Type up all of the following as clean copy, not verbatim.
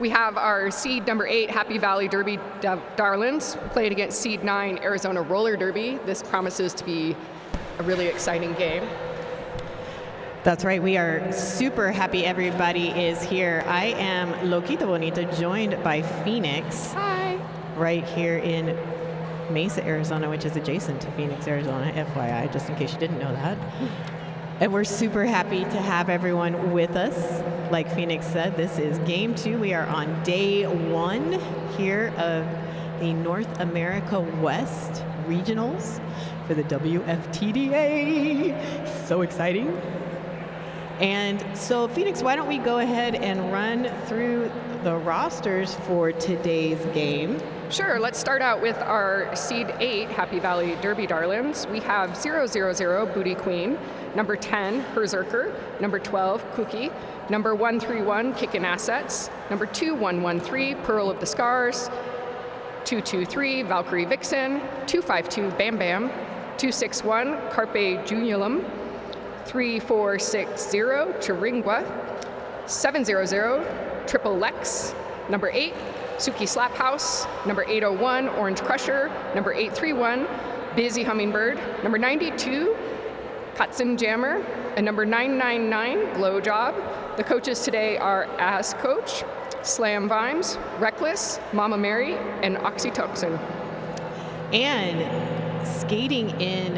We have our seed number 8 Happy Valley Derby Darlins playing against seed 9 Arizona Roller Derby. This promises to be a really exciting game. That's right. We are super happy everybody is here. I am Loquita Bonita, joined by Phoenix. Hi. Right here in Mesa, Arizona, which is adjacent to Phoenix, Arizona, FYI, just in case you didn't know that. And we're super happy to have everyone with us. Like Phoenix said, this is game 2. We are on day 1 here of the North America West Regionals for the WFTDA. So exciting. And so, Phoenix, why don't we go ahead and run through the rosters for today's game? Sure, let's start out with our seed 8 Happy Valley Derby Darlins. We have 000 Booty Queen, number 10 Herzerker, number 12 Cookie, number 131 Kickin' Assets, number 2113 Pearl of the Scars, 223 Valkyrie Vixen, 252 Bam Bam, 261 Carpe Junulum, 3460 Chiringua, 700 Triple Lex, number 8 Suki Slap House, number 801 Orange Crusher, number 831 Busy Hummingbird, number 92 Katzen Jammer, and number 999 Glow Job. The coaches today are Ass Coach, Slam Vimes, Reckless, Mama Mary, and Oxytocin. And skating in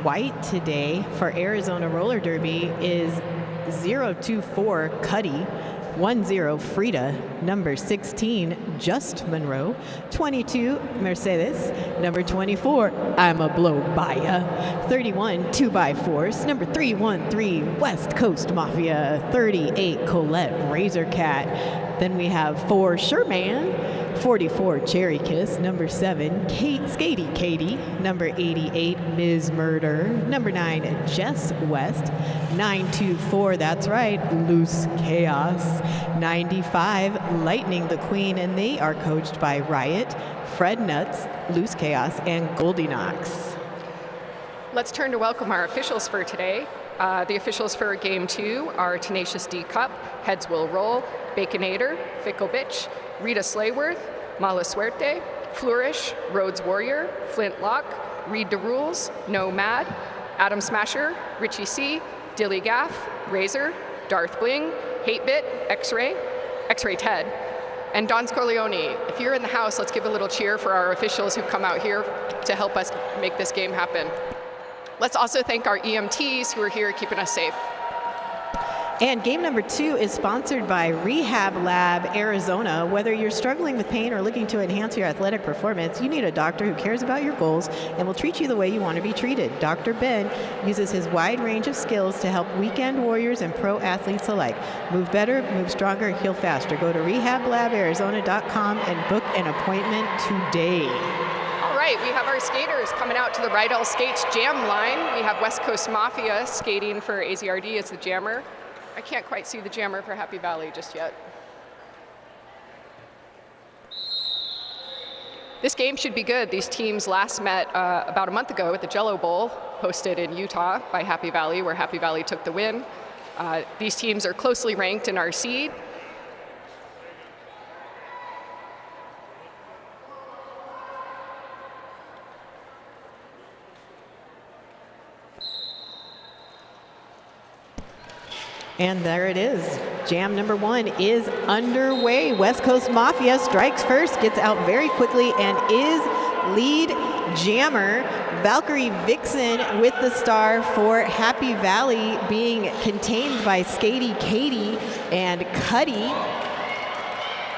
white today for Arizona Roller Derby is 024 Cuddy, 10 Frida, number 16 Just Monroe, 22 Mercedes, number 24 I'm a Blow by Ya, 31 2x4, number 313 West Coast Mafia, 38 Colette Razorcat. Then we have 4 Sherman, 44 Cherry Kiss, number 7 Skatey Katie, number 88 Ms. Murder, number 9 Jess West, 924 that's right Loose Chaos, 95 Lightning the Queen, and they are coached by Riot, Fred Nuts, Loose Chaos, and Goldie Knox. Let's turn to welcome our officials for today. The officials for Game 2 are Tenacious D Cup, Heads Will Roll, Baconator, Fickle Bitch, Rita Slayworth, Mala Suerte, Flourish, Rhodes Warrior, Flintlock, Read the Rules, No Mad, Adam Smasher, Richie C, Dilly Gaff, Razor, Darth Bling, Hatebit, X-Ray Ted, and Don Scorleone. If you're in the house, let's give a little cheer for our officials who've come out here to help us make this game happen. Let's also thank our EMTs who are here keeping us safe. And game number 2 is sponsored by Rehab Lab Arizona. Whether you're struggling with pain or looking to enhance your athletic performance, you need a doctor who cares about your goals and will treat you the way you want to be treated. Dr. Ben uses his wide range of skills to help weekend warriors and pro athletes alike. Move better, move stronger, heal faster. Go to rehablab.arizona.com and book an appointment today. All right, we have our skaters coming out to the Rydell Skates Jam line. We have West Coast Mafia skating for AZRD as the jammer. I can't quite see the jammer for Happy Valley just yet. This game should be good. These teams last met about a month ago at the Jello Bowl, hosted in Utah by Happy Valley, where Happy Valley took the win. These teams are closely ranked in our seed. And there it is. Jam number 1 is underway. West Coast Mafia strikes first, gets out very quickly, and is lead jammer. Valkyrie Vixen with the star for Happy Valley, being contained by Skatey Katie and Cuddy.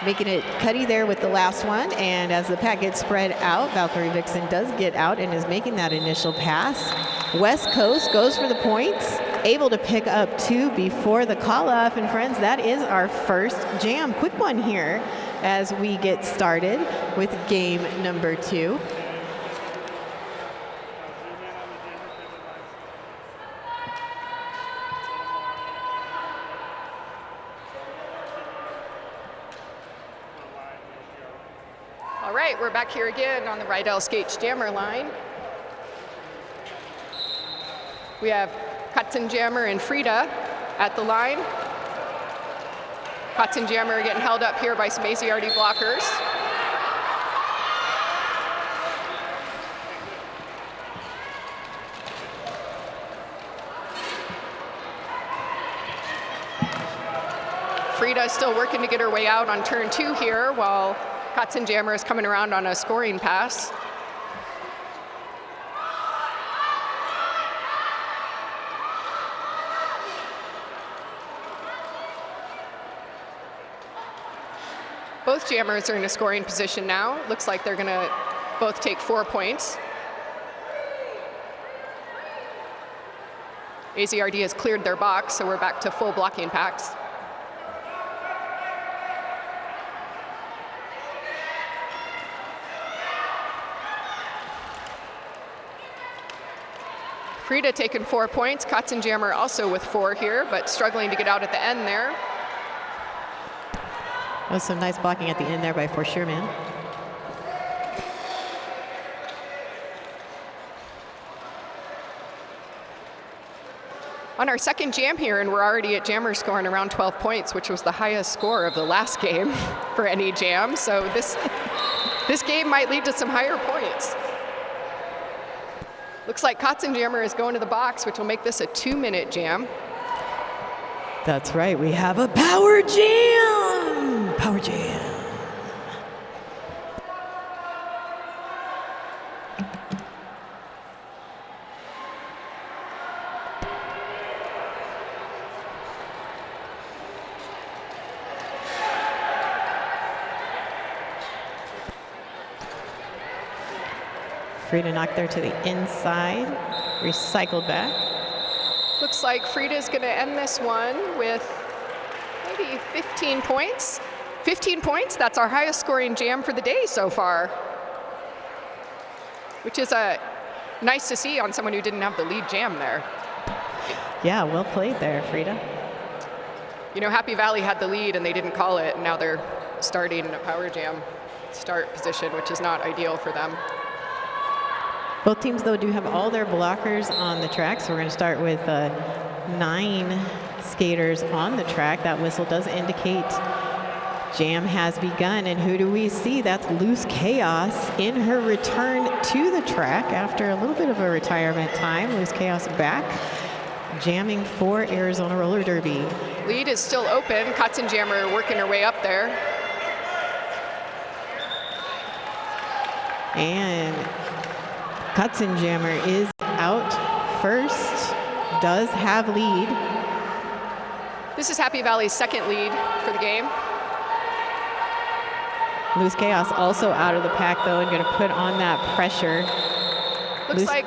Making it Cuddy there with the last one. And as the pack gets spread out, Valkyrie Vixen does get out and is making that initial pass. West Coast goes for the points, able to pick up 2 before the call-off. And friends, that is our first jam. Quick one here as we get started with game number 2. All right, we're back here again on the Rydell Skates Jammer line. We have Katzen Jammer and Frida at the line. Katzenjammer getting held up here by some AZRD blockers. Frida is still working to get her way out on turn 2 here, while Katzenjammer is coming around on a scoring pass. Both jammers are in a scoring position now. Looks like they're gonna both take 4 points. AZRD has cleared their box, so we're back to full blocking packs. Frida taking 4 points. Katzenjammer also with 4 here, but struggling to get out at the end there. That was some nice blocking at the end there by For Sure Man. On our second jam here, and we're already at jammer scoring around 12 points, which was the highest score of the last game for any jam. So this game might lead to some higher points. Looks like Katzenjammer is going to the box, which will make this a 2-minute jam. That's right, we have a power jam! Power jam. Frida knocked there to the inside, recycled back. Looks like Frida's going to end this one with maybe 15 points. 15 points, that's our highest scoring jam for the day so far, which is nice to see on someone who didn't have the lead jam there. Yeah, well played there, Frida. You know, Happy Valley had the lead and they didn't call it, and now they're starting in a power jam start position, which is not ideal for them. Both teams, though, do have all their blockers on the track, so we're going to start with 9 skaters on the track. That whistle does indicate jam has begun, and who do we see? That's Loose Chaos in her return to the track after a little bit of a retirement time. Loose Chaos back, jamming for Arizona Roller Derby. Lead is still open. Katzenjammer working her way up there. And Katzenjammer is out first, does have lead. This is Happy Valley's second lead for the game. Loose Chaos also out of the pack, though, and going to put on that pressure. Looks like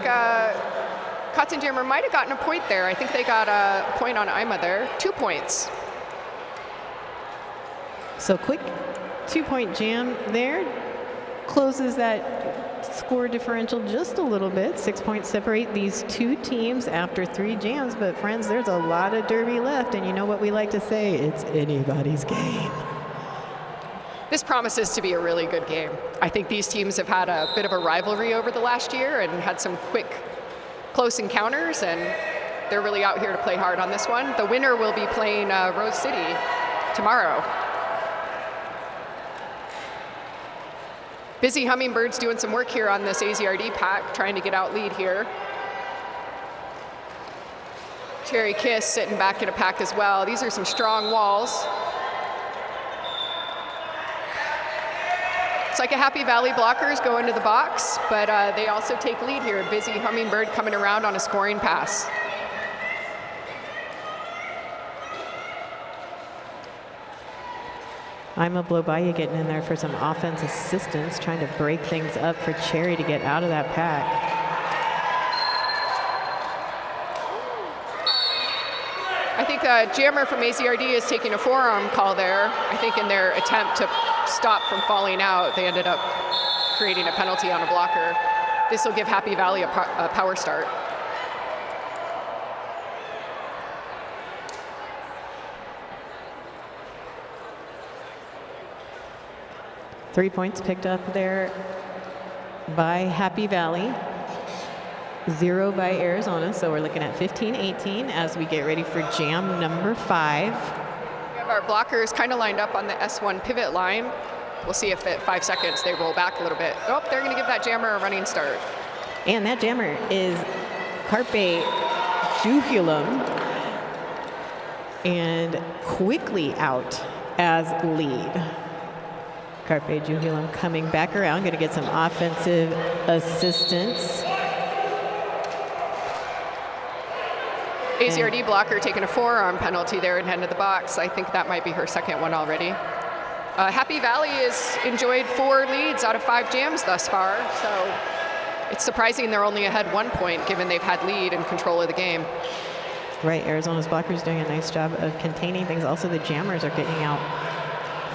Katzenjammer might have gotten a point there. I think they got a point on Ima there. 2 points. So quick 2-point jam there. Closes that score differential just a little bit. 6 points separate these two teams after 3 jams. But friends, there's a lot of derby left, and you know what we like to say, it's anybody's game. This promises to be a really good game. I think these teams have had a bit of a rivalry over the last year and had some quick, close encounters, and they're really out here to play hard on this one. The winner will be playing Rose City tomorrow. Busy Hummingbirds doing some work here on this AZRD pack, trying to get out lead here. Cherry Kiss sitting back in a pack as well. These are some strong walls. It's like a Happy Valley blockers go into the box, but they also take lead here. Busy Hummingbird coming around on a scoring pass. I'm a blow by you getting in there for some offense assistance, trying to break things up for Cherry to get out of that pack. I think Jammer from AZRD is taking a forearm call there. I think in their attempt to stop from falling out, they ended up creating a penalty on a blocker. This will give Happy Valley a power start. Three points picked up there by Happy Valley. 0 by Arizona, so we're looking at 15-18 as we get ready for jam number 5. We have our blockers kind of lined up on the S1 pivot line. We'll see if at 5 seconds they roll back a little bit. Oh, they're going to give that jammer a running start. And that jammer is Carpe Jugulum, and quickly out as lead. Carpe Jugulum coming back around, going to get some offensive assistance. AZRD blocker taking a forearm penalty there and heading to the box. I think that might be her second one already. Happy Valley has enjoyed 4 leads out of 5 jams thus far, so it's surprising they're only ahead 1 point given they've had lead and control of the game. Right, Arizona's blockers doing a nice job of containing things. Also, the jammers are getting out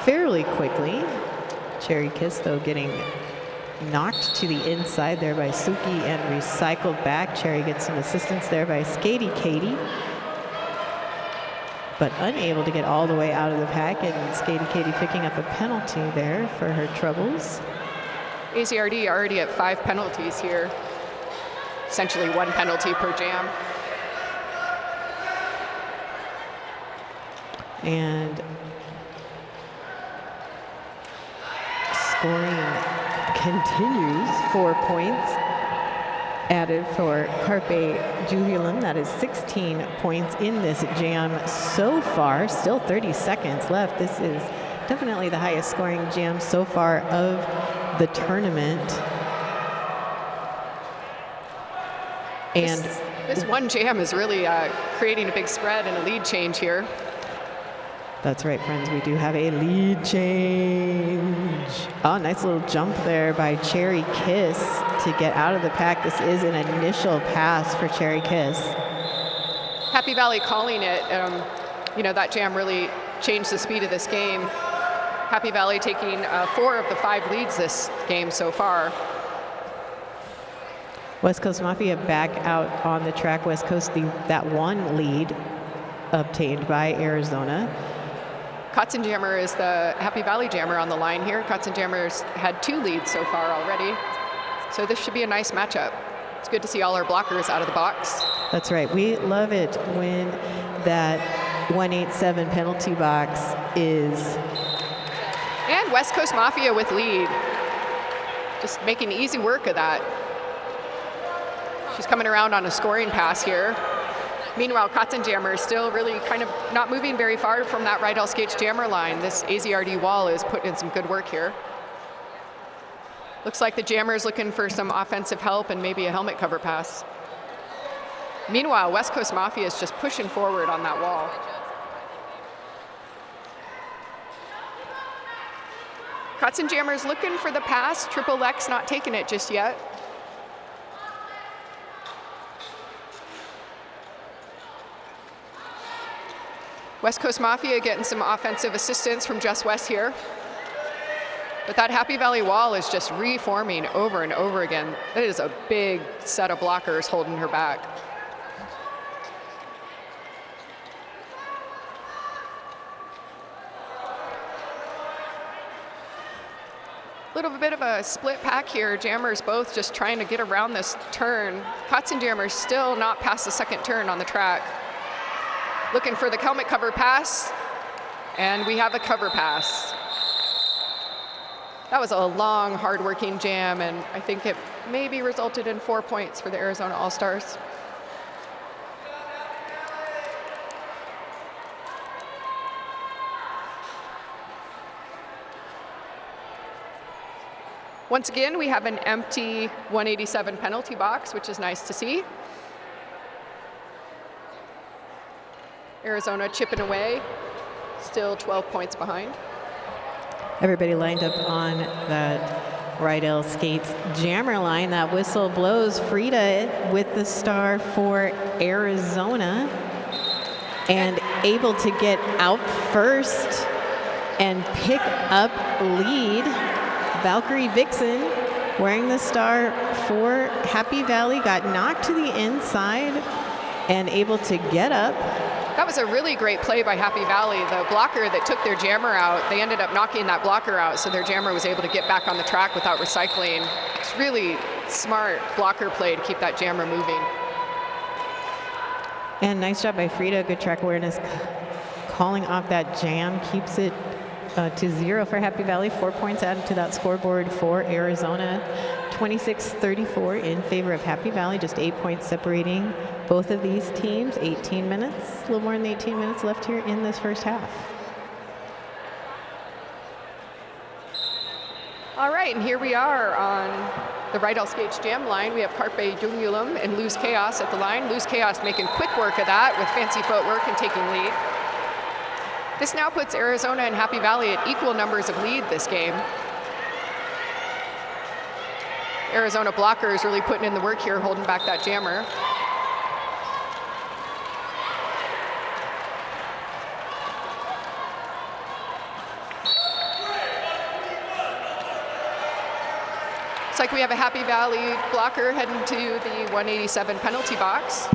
fairly quickly. Cherry Kiss, though, getting knocked to the inside there by Suki and recycled back. Cherry gets some assistance there by Skatey Katie, but unable to get all the way out of the pack, and Skatey Katie picking up a penalty there for her troubles. AZRD already at 5 penalties here. Essentially 1 penalty per jam. And scoring continues. 4 points added for Carpe Jugulum. That is 16 points in this jam so far. Still 30 seconds left. This is definitely the highest scoring jam so far of the tournament. And this one jam is really creating a big spread and a lead change here. That's right, friends. We do have a lead change. Oh, nice little jump there by Cherry Kiss to get out of the pack. This is an initial pass for Cherry Kiss. Happy Valley calling it. You know, that jam really changed the speed of this game. Happy Valley taking 4 of the 5 leads this game so far. West Coast Mafia back out on the track. West Coast, that 1 lead obtained by Arizona. Kotzen Jammer is the Happy Valley jammer on the line here. Kotzen Jammer's had 2 leads so far already. So this should be a nice matchup. It's good to see all our blockers out of the box. That's right. We love it when that 187 penalty box is. And West Coast Mafia with lead. Just making easy work of that. She's coming around on a scoring pass here. Meanwhile, Kotzen Jammer is still really kind of not moving very far from that right LSKH jammer line. This AZRD wall is putting in some good work here. Looks like the jammer is looking for some offensive help and maybe a helmet cover pass. Meanwhile, West Coast Mafia is just pushing forward on that wall. Kotzen Jammer is looking for the pass. Triple X not taking it just yet. West Coast Mafia getting some offensive assistance from Just West here. But that Happy Valley wall is just reforming over and over again. It is a big set of blockers holding her back. Little bit of a split pack here. Jammers both just trying to get around this turn. Kotzen Jammer still not past the second turn on the track. Looking for the helmet cover pass, and we have a cover pass. That was a long, hard-working jam, and I think it maybe resulted in 4 points for the Arizona All-Stars. Once again, we have an empty 187 penalty box, which is nice to see. Arizona chipping away, still 12 points behind. Everybody lined up on that right LSKH jammer line. That whistle blows. Frida with the star for Arizona and able to get out first and pick up lead. Valkyrie Vixen wearing the star for Happy Valley got knocked to the inside and able to get up. That was a really great play by Happy Valley. The blocker that took their jammer out, they ended up knocking that blocker out, so their jammer was able to get back on the track without recycling. It's really smart blocker play to keep that jammer moving. And nice job by Frida, good track awareness calling off that jam keeps it to 0 for Happy Valley. 4 points added to that scoreboard for Arizona. 26-34 in favor of Happy Valley, just 8 points separating both of these teams. 18 minutes, a little more than 18 minutes left here in this first half. All right, and here we are on the Rydell Skates Jam line. We have Carpe Jungulum and Loose Chaos at the line. Loose Chaos making quick work of that with fancy footwork and taking lead. This now puts Arizona and Happy Valley at equal numbers of lead this game. Arizona blocker is really putting in the work here, holding back that jammer. Looks like we have a Happy Valley blocker heading to the 187 penalty box.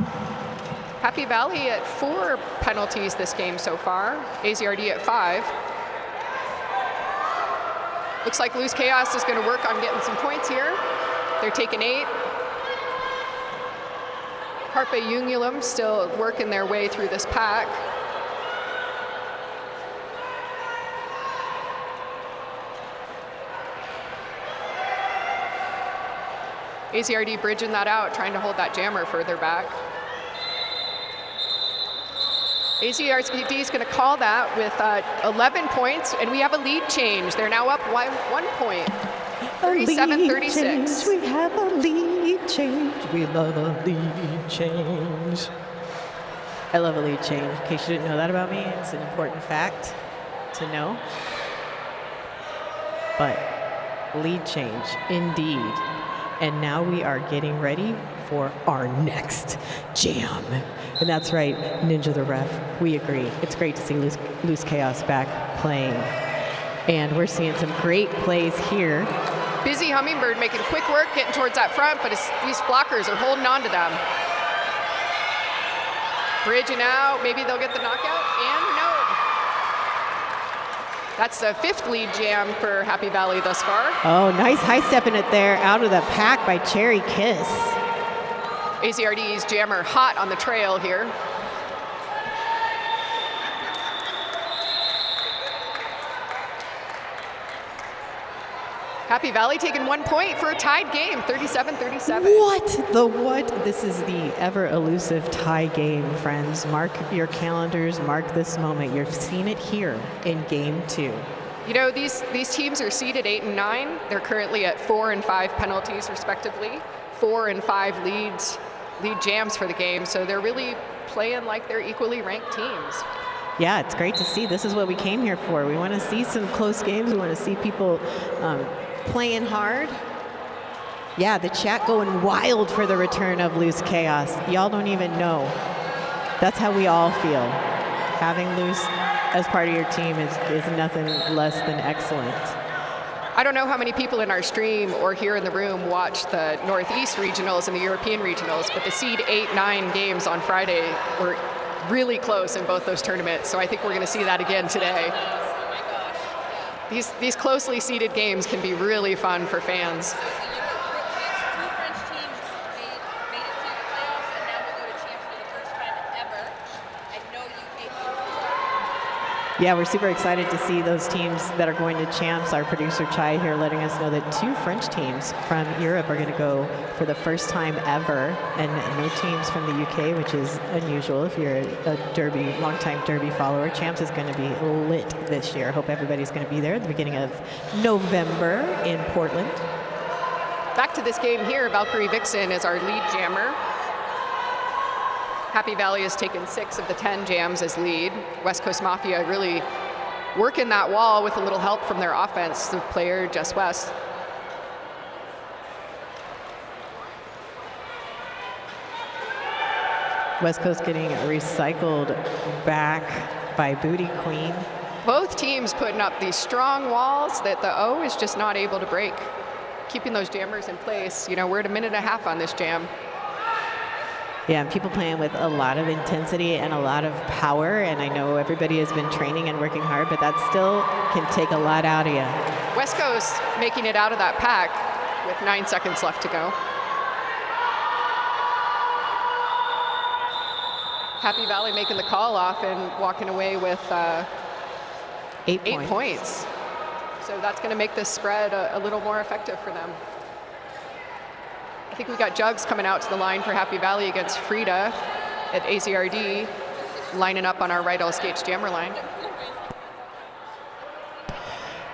Happy Valley at 4 penalties this game so far. AZRD at 5. Looks like Loose Chaos is going to work on getting some points here. They're taking 8. Carpe Jungulum still working their way through this pack. AZRD bridging that out, trying to hold that jammer further back. AZRD is going to call that with 11 points, and we have a lead change. They're now up 1 point, 37-36. We have a lead change. We love a lead change. I love a lead change. In case you didn't know that about me, it's an important fact to know. But lead change, indeed. And now we are getting ready for our next jam. And that's right, Ninja the Ref, we agree. It's great to see Loose Chaos back playing. And we're seeing some great plays here. Busy Hummingbird making quick work, getting towards that front, but these blockers are holding on to them. Bridging out, maybe they'll get the knockout, and no. That's the 5th lead jam for Happy Valley thus far. Oh, nice high stepping it there out of the pack by Cherry Kiss. AZRD's jammer hot on the trail here. Happy Valley taking 1 point for a tied game, 37-37. What the what? This is the ever elusive tie game, friends. Mark your calendars, mark this moment. You've seen it here in game 2. You know, these teams are seeded 8 and 9. They're currently at 4 and 5 penalties respectively, 4 and 5 lead jams for the game. So they're really playing like they're equally ranked teams. Yeah, it's great to see. This is what we came here for. We want to see some close games. We want to see people playing hard. Yeah, the chat going wild for the return of Loose Chaos. Y'all don't even know. That's how we all feel. Having Loose as part of your team is nothing less than excellent. I don't know how many people in our stream or here in the room watch the Northeast regionals and the European regionals, but the seed 8-9 games on Friday were really close in both those tournaments. So I think we're going to see that again today. These closely seeded games can be really fun for fans. Yeah, we're super excited to see those teams that are going to champs. Our producer Chai here letting us know that 2 French teams from Europe are going to go for the first time ever, and no teams from the UK, which is unusual if you're a longtime Derby follower. Champs is going to be lit this year. I hope everybody's going to be there at the beginning of November in Portland. Back to this game here, Valkyrie Vixen is our lead jammer. Happy Valley has taken 6 of the 10 jams as lead. West Coast Mafia really working that wall with a little help from their offensive player, Jess West. West Coast getting recycled back by Booty Queen. Both teams putting up these strong walls that the O is just not able to break. Keeping those jammers in place. You know, we're at 1.5 minutes on this jam. Yeah, and people playing with a lot of intensity and a lot of power, and I know everybody has been training and working hard, but that still can take a lot out of you. West Coast making it out of that pack with 9 seconds left to go. Happy Valley making the call off and walking away with 8 points. So that's going to make this spread a little more effective for them. I think we got Jugs coming out to the line for Happy Valley against Frida at AZRD, lining up on our right all skates jammer line.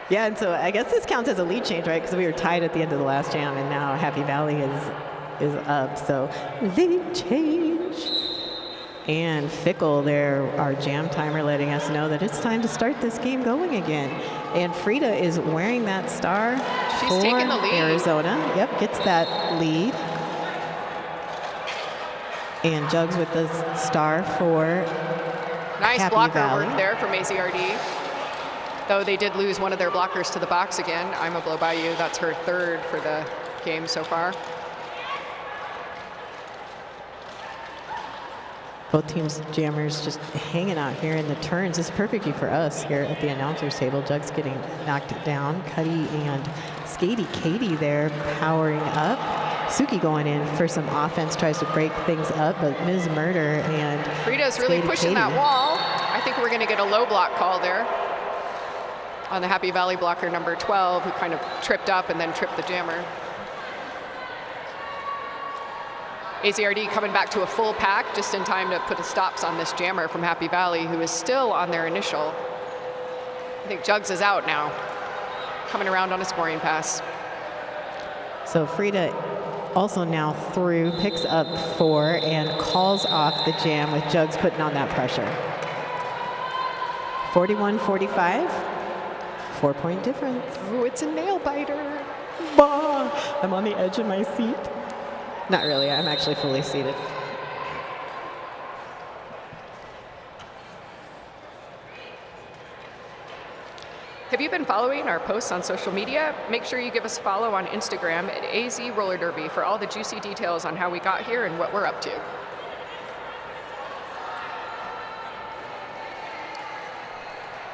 Yeah, and so I guess this counts as a lead change, right? Because we were tied at the end of the last jam, and now Happy Valley is up. So lead change. And Fickle there, our jam timer, letting us know that it's time to start this game going again. And Frida is wearing that star. She's taking the lead. Arizona. Yep, gets that lead. And Jugs with the star for nice Happy blocker Valley. work there from AZRD. Though they did lose one of their blockers to the box again. I'm a blow by you. That's her third for the game so far. Both teams jammers just hanging out here in the turns. It's perfectly for us here at the announcer's table. Jugs getting knocked down. Cuddy and Skatey Katie there powering up. Suki going in for some offense, tries to break things up, but Ms. Murder and Frida's really pushing that wall. I think we're going to get a low block call there on the Happy Valley blocker number 12, who kind of tripped up and then tripped the jammer. AZRD coming back to a full pack just in time to put the stops on this jammer from Happy Valley, who is still on their initial. I think Jugs is out now, coming around on a scoring pass. So Frida also now through, picks up 4 and calls off the jam with Jugs putting on that pressure. 41-45, 4-point difference. Ooh, it's a nail biter. Bah! I'm on the edge of my seat. Not really, I'm actually fully seated. Have you been following our posts on social media? Make sure you give us a follow on Instagram at AZ Roller Derby for all the juicy details on how we got here and what we're up to.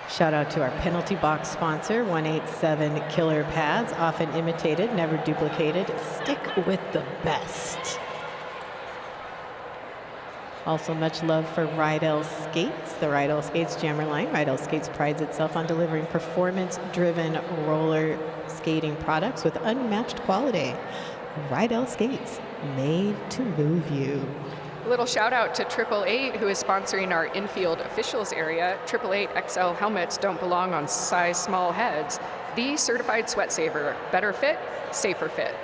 Shout out to our penalty box sponsor, 187 Killer Pads, often imitated, never duplicated. Stick with the best. Also much love for Rydell Skates, the Rydell Skates jammer line. Rydell Skates prides itself on delivering performance-driven roller skating products with unmatched quality. Rydell Skates, made to move you. A little shout out to 888, who is sponsoring our infield officials area. 888 XL helmets don't belong on size small heads. The certified sweat saver, better fit, safer fit.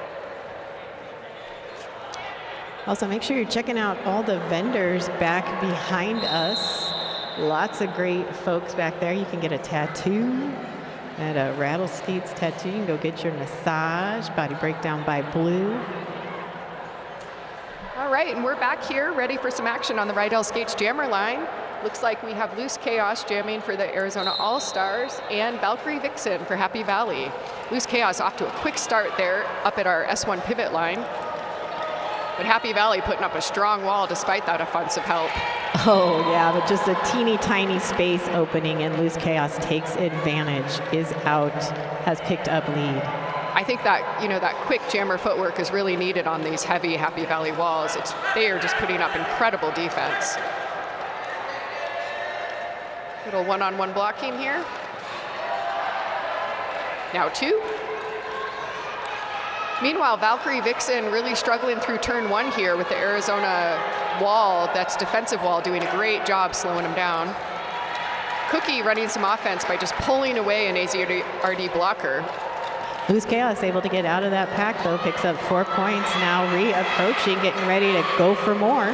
Also, make sure you're checking out all the vendors back behind us. Lots of great folks back there. You can get a tattoo at a Rattle Skates Tattoo. You can go get your massage, body breakdown by Blue. All right, and we're back here ready for some action on the Rydell Skates jammer line. Looks like we have Loose Chaos jamming for the Arizona All-Stars and Valkyrie Vixen for Happy Valley. Loose Chaos off to a quick start there up at our S1 pivot line. But Happy Valley putting up a strong wall despite that offensive help. Oh, yeah, but just a teeny tiny space opening, and Loose Chaos takes advantage, is out, has picked up lead. I think that, that quick jammer footwork is really needed on these heavy Happy Valley walls. They are just putting up incredible defense. Little one-on-one blocking here. Now 2. Meanwhile, Valkyrie Vixen really struggling through turn 1 here with the Arizona wall. That's defensive wall, doing a great job slowing them down. Cookie running some offense by just pulling away an AZRD blocker. Loose Chaos able to get out of that pack, though, picks up 4 points, now reapproaching, getting ready to go for more.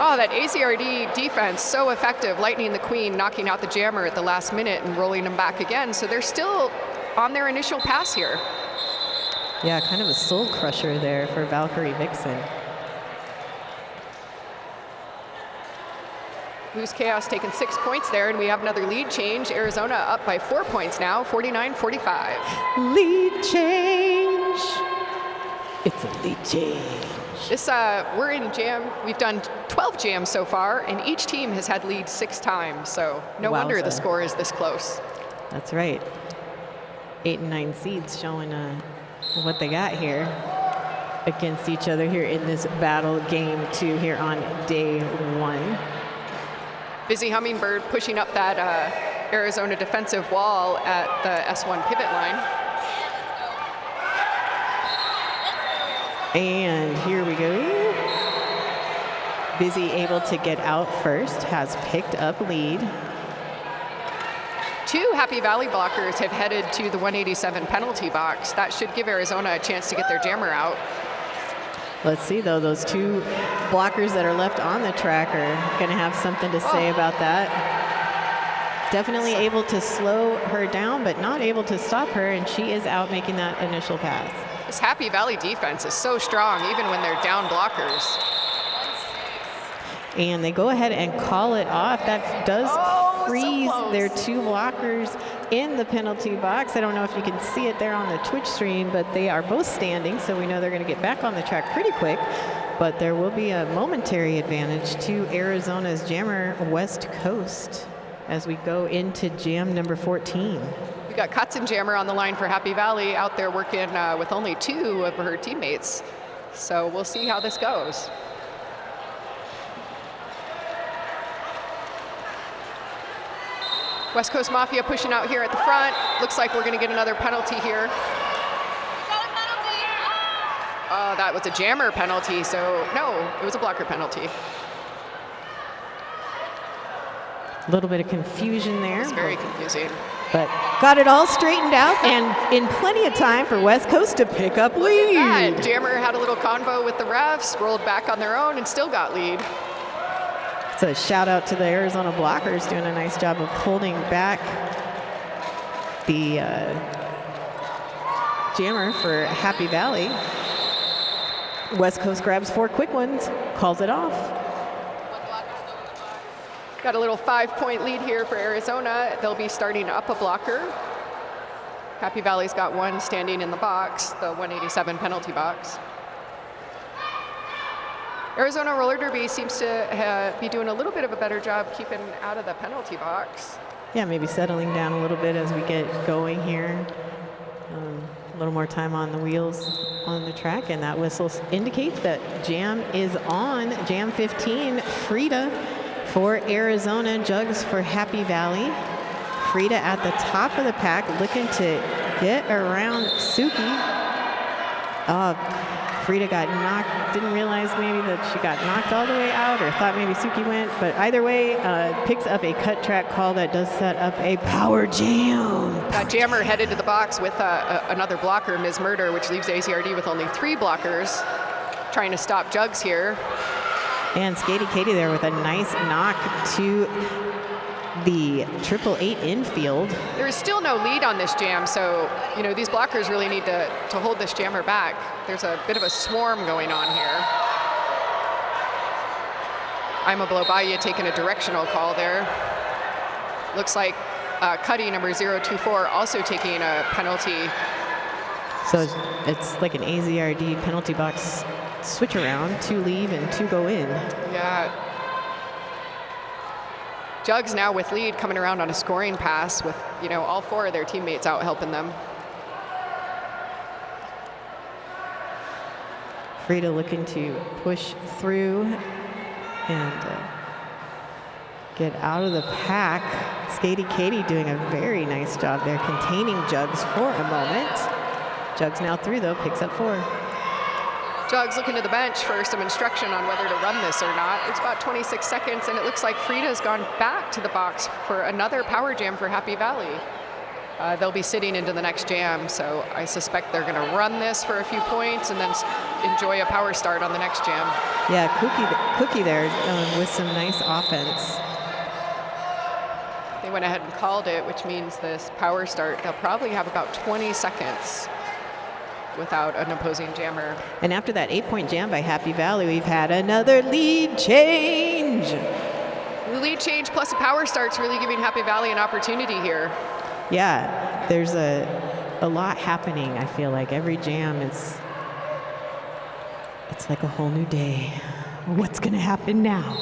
Oh, that AZRD defense, so effective. Lightning the Queen, knocking out the jammer at the last minute and rolling them back again. So they're still on their initial pass here. Yeah, kind of a soul crusher there for Valkyrie Vixen. Loose Chaos taking 6 points there, and we have another lead change. Arizona up by 4 points now, 49-45. Lead change. It's a lead change. This, we're in jam. We've done 12 jams so far, and each team has had lead 6 times. So no wonder the score is this close. That's right. 8 and 9 seeds showing what they got here against each other here in this battle game 2 here on day 1. Busy Hummingbird pushing up that Arizona defensive wall at the S1 pivot line. And here we go. Busy able to get out first, has picked up lead. 2 Happy Valley blockers have headed to the 187 penalty box. That should give Arizona a chance to get their jammer out. Let's see, though, those 2 blockers that are left on the track are going to have something to say about that. Definitely able to slow her down, but not able to stop her, and she is out making that initial pass. This Happy Valley defense is so strong, even when they're down blockers. And they go ahead and call it off. That does freeze their 2 blockers in the penalty box. I don't know if you can see it there on the Twitch stream, but they are both standing, so we know they're going to get back on the track pretty quick. But there will be a momentary advantage to Arizona's jammer, West Coast, as we go into jam number 14. We got Katzenjammer on the line for Happy Valley, out there working with only 2 of her teammates. So we'll see how this goes. West Coast Mafia pushing out here at the front. Looks like we're going to get another penalty here. That was a jammer penalty, so no, it was a blocker penalty. A little bit of confusion there. It's very confusing. But got it all straightened out and in plenty of time for West Coast to pick up lead. Yeah, jammer had a little convo with the refs, rolled back on their own, and still got lead. So a shout out to the Arizona blockers doing a nice job of holding back the jammer for Happy Valley. West Coast grabs 4 quick ones, calls it off. Got a little 5-point lead here for Arizona. They'll be starting up a blocker. Happy Valley's got 1 standing in the box, the 187 penalty box. Arizona Roller Derby seems to be doing a little bit of a better job keeping out of the penalty box. Yeah, maybe settling down a little bit as we get going here. A little more time on the wheels on the track, and that whistle indicates that jam is on. Jam 15, Frida for Arizona, Jugs for Happy Valley. Frida at the top of the pack, looking to get around Suki. Frida got knocked, didn't realize maybe that she got knocked all the way out, or thought maybe Suki went, but either way, picks up a cut track call that does set up a power jam. Jammer headed to the box with another blocker, Ms. Murder, which leaves AZRD with only 3 blockers, trying to stop Jugs here. And Skatey Katie there with a nice knock to the 888 infield. There is still no lead on this jam, so these blockers really need to hold this jammer back. There's a bit of a swarm going on here. I'm a blow by you taking a directional call there. Looks like Cuddy number 024 also taking a penalty. So it's like an AZRD penalty box switch around, 2 leave and 2 go in. Yeah. Jugs now with lead, coming around on a scoring pass with, all 4 of their teammates out helping them. Frida looking to push through and get out of the pack. Skatey Katie doing a very nice job there, containing Jugs for a moment. Jugs now through, though, picks up 4. Jugs looking to the bench for some instruction on whether to run this or not. It's about 26 seconds, and it looks like Frida's gone back to the box for another power jam for Happy Valley. They'll be sitting into the next jam, so I suspect they're going to run this for a few points and then enjoy a power start on the next jam. Yeah, Cookie there with some nice offense. They went ahead and called it, which means this power start, they'll probably have about 20 seconds without an opposing jammer. And after that 8-point jam by Happy Valley, we've had another lead change. The lead change plus a power start's really giving Happy Valley an opportunity here. Yeah, there's a lot happening. I feel like every jam it's like a whole new day. What's gonna happen now?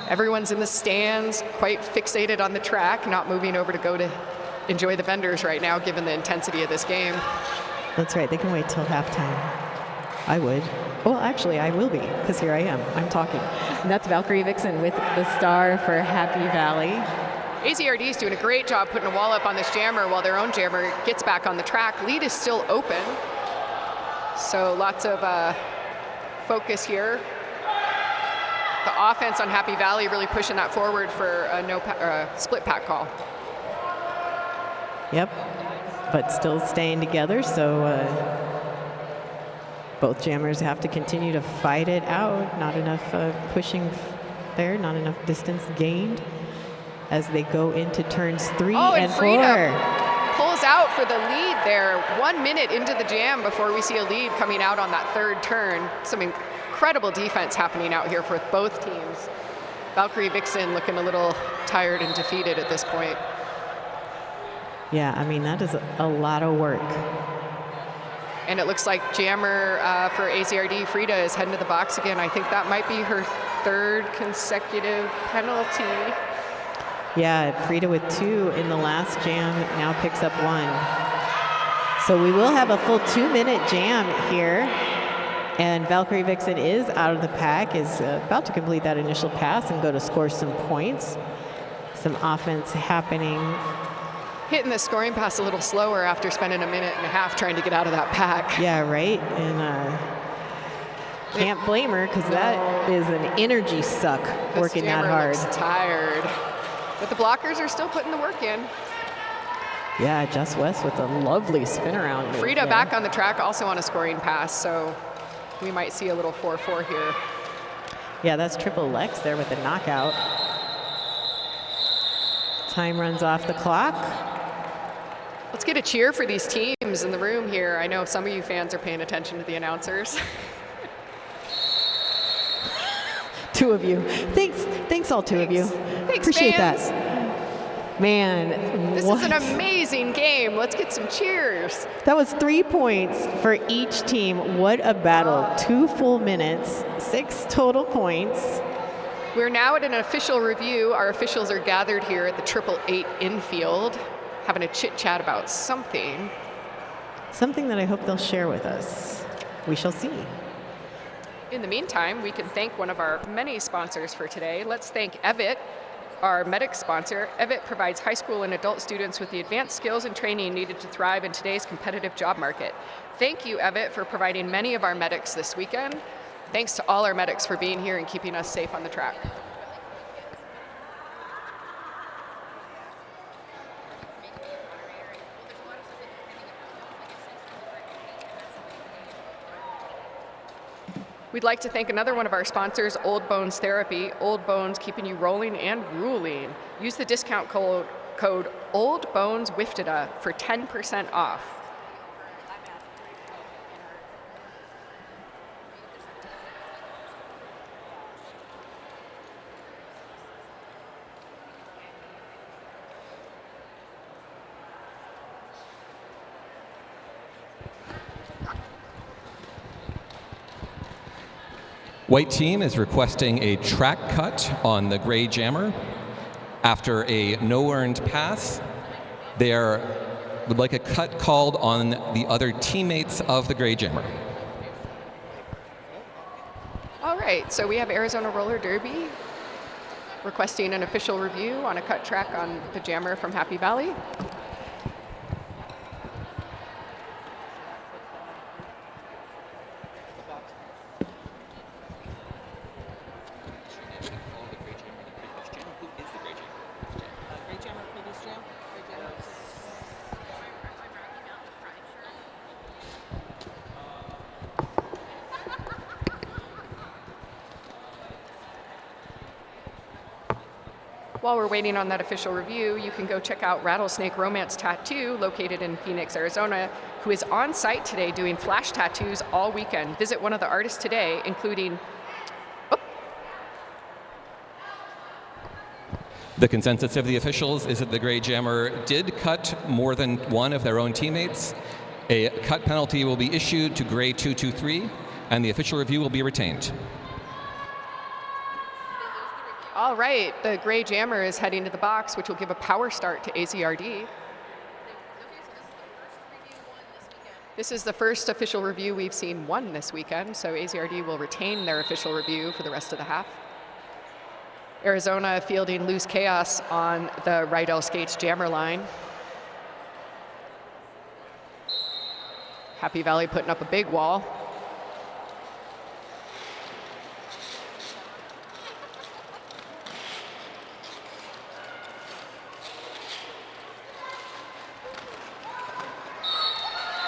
Everyone's in the stands, quite fixated on the track, not moving over to go to enjoy the vendors right now, given the intensity of this game. That's right, they can wait till halftime. I would. Well, actually, I will be, because here I am. I'm talking. And that's Valkyrie Vixen with the star for Happy Valley. AZRD is doing a great job putting a wall up on this jammer while their own jammer gets back on the track. Lead is still open. So lots of focus here. The offense on Happy Valley really pushing that forward for a split pack call. Yep, but still staying together, so both jammers have to continue to fight it out. Not enough pushing there, not enough distance gained as they go into turns 3 and 4. Pulls out for the lead there. 1 minute into the jam before we see a lead coming out on that third turn. Some incredible defense happening out here for both teams. Valkyrie Vixen looking a little tired and defeated at this point. Yeah, I mean, that is a lot of work. And it looks like jammer for AZRD, Frida, is heading to the box again. I think that might be her third consecutive penalty. Yeah, Frida with 2 in the last jam now picks up 1. So we will have a full 2-minute jam here. And Valkyrie Vixen is out of the pack, is about to complete that initial pass and go to score some points. Some offense happening. Hitting the scoring pass a little slower after spending a minute and a half trying to get out of that pack. Yeah, right. And can't blame her, because that is an energy suck working that hard. Looks tired. But the blockers are still putting the work in. Yeah, Jess West with a lovely spin around. Frida back on the track also on a scoring pass, so we might see a little 4-4 here. Yeah, that's triple Lex there with the knockout. Time runs off the clock. Let's get a cheer for these teams in the room here. I know some of you fans are paying attention to the announcers. 2 of you. Thanks all 2 of you. Thanks, appreciate fans. that. Man, this is an amazing game. Let's get some cheers. That was 3 points for each team. What a battle. 2 full minutes, 6 total points. We're now at an official review. Our officials are gathered here at the 888 infield, having a chit chat about something. Something that I hope they'll share with us. We shall see. In the meantime, we can thank one of our many sponsors for today. Let's thank Evit, our medic sponsor. Evit provides high school and adult students with the advanced skills and training needed to thrive in today's competitive job market. Thank you, Evit, for providing many of our medics this weekend. Thanks to all our medics for being here and keeping us safe on the track. We'd like to thank another one of our sponsors, Old Bones Therapy. Old Bones, keeping you rolling and ruling. Use the discount code OldBonesWifteda for 10% off. White team is requesting a track cut on the gray jammer. After a no-earned pass, they would like a cut called on the other teammates of the gray jammer. All right, so we have Arizona Roller Derby requesting an official review on a cut track on the jammer from Happy Valley. While we're waiting on that official review, you can go check out Rattlesnake Romance Tattoo, located in Phoenix, Arizona, who is on site today doing flash tattoos all weekend. Visit one of the artists today, including... The consensus of the officials is that the gray jammer did cut more than one of their own teammates. A cut penalty will be issued to gray 223, and the official review will be retained. All right, the gray jammer is heading to the box, which will give a power start to AZRD. This is the first official review we've seen won this weekend, so AZRD will retain their official review for the rest of the half. Arizona fielding Loose Chaos on the right L skates jammer line. Happy Valley putting up a big wall.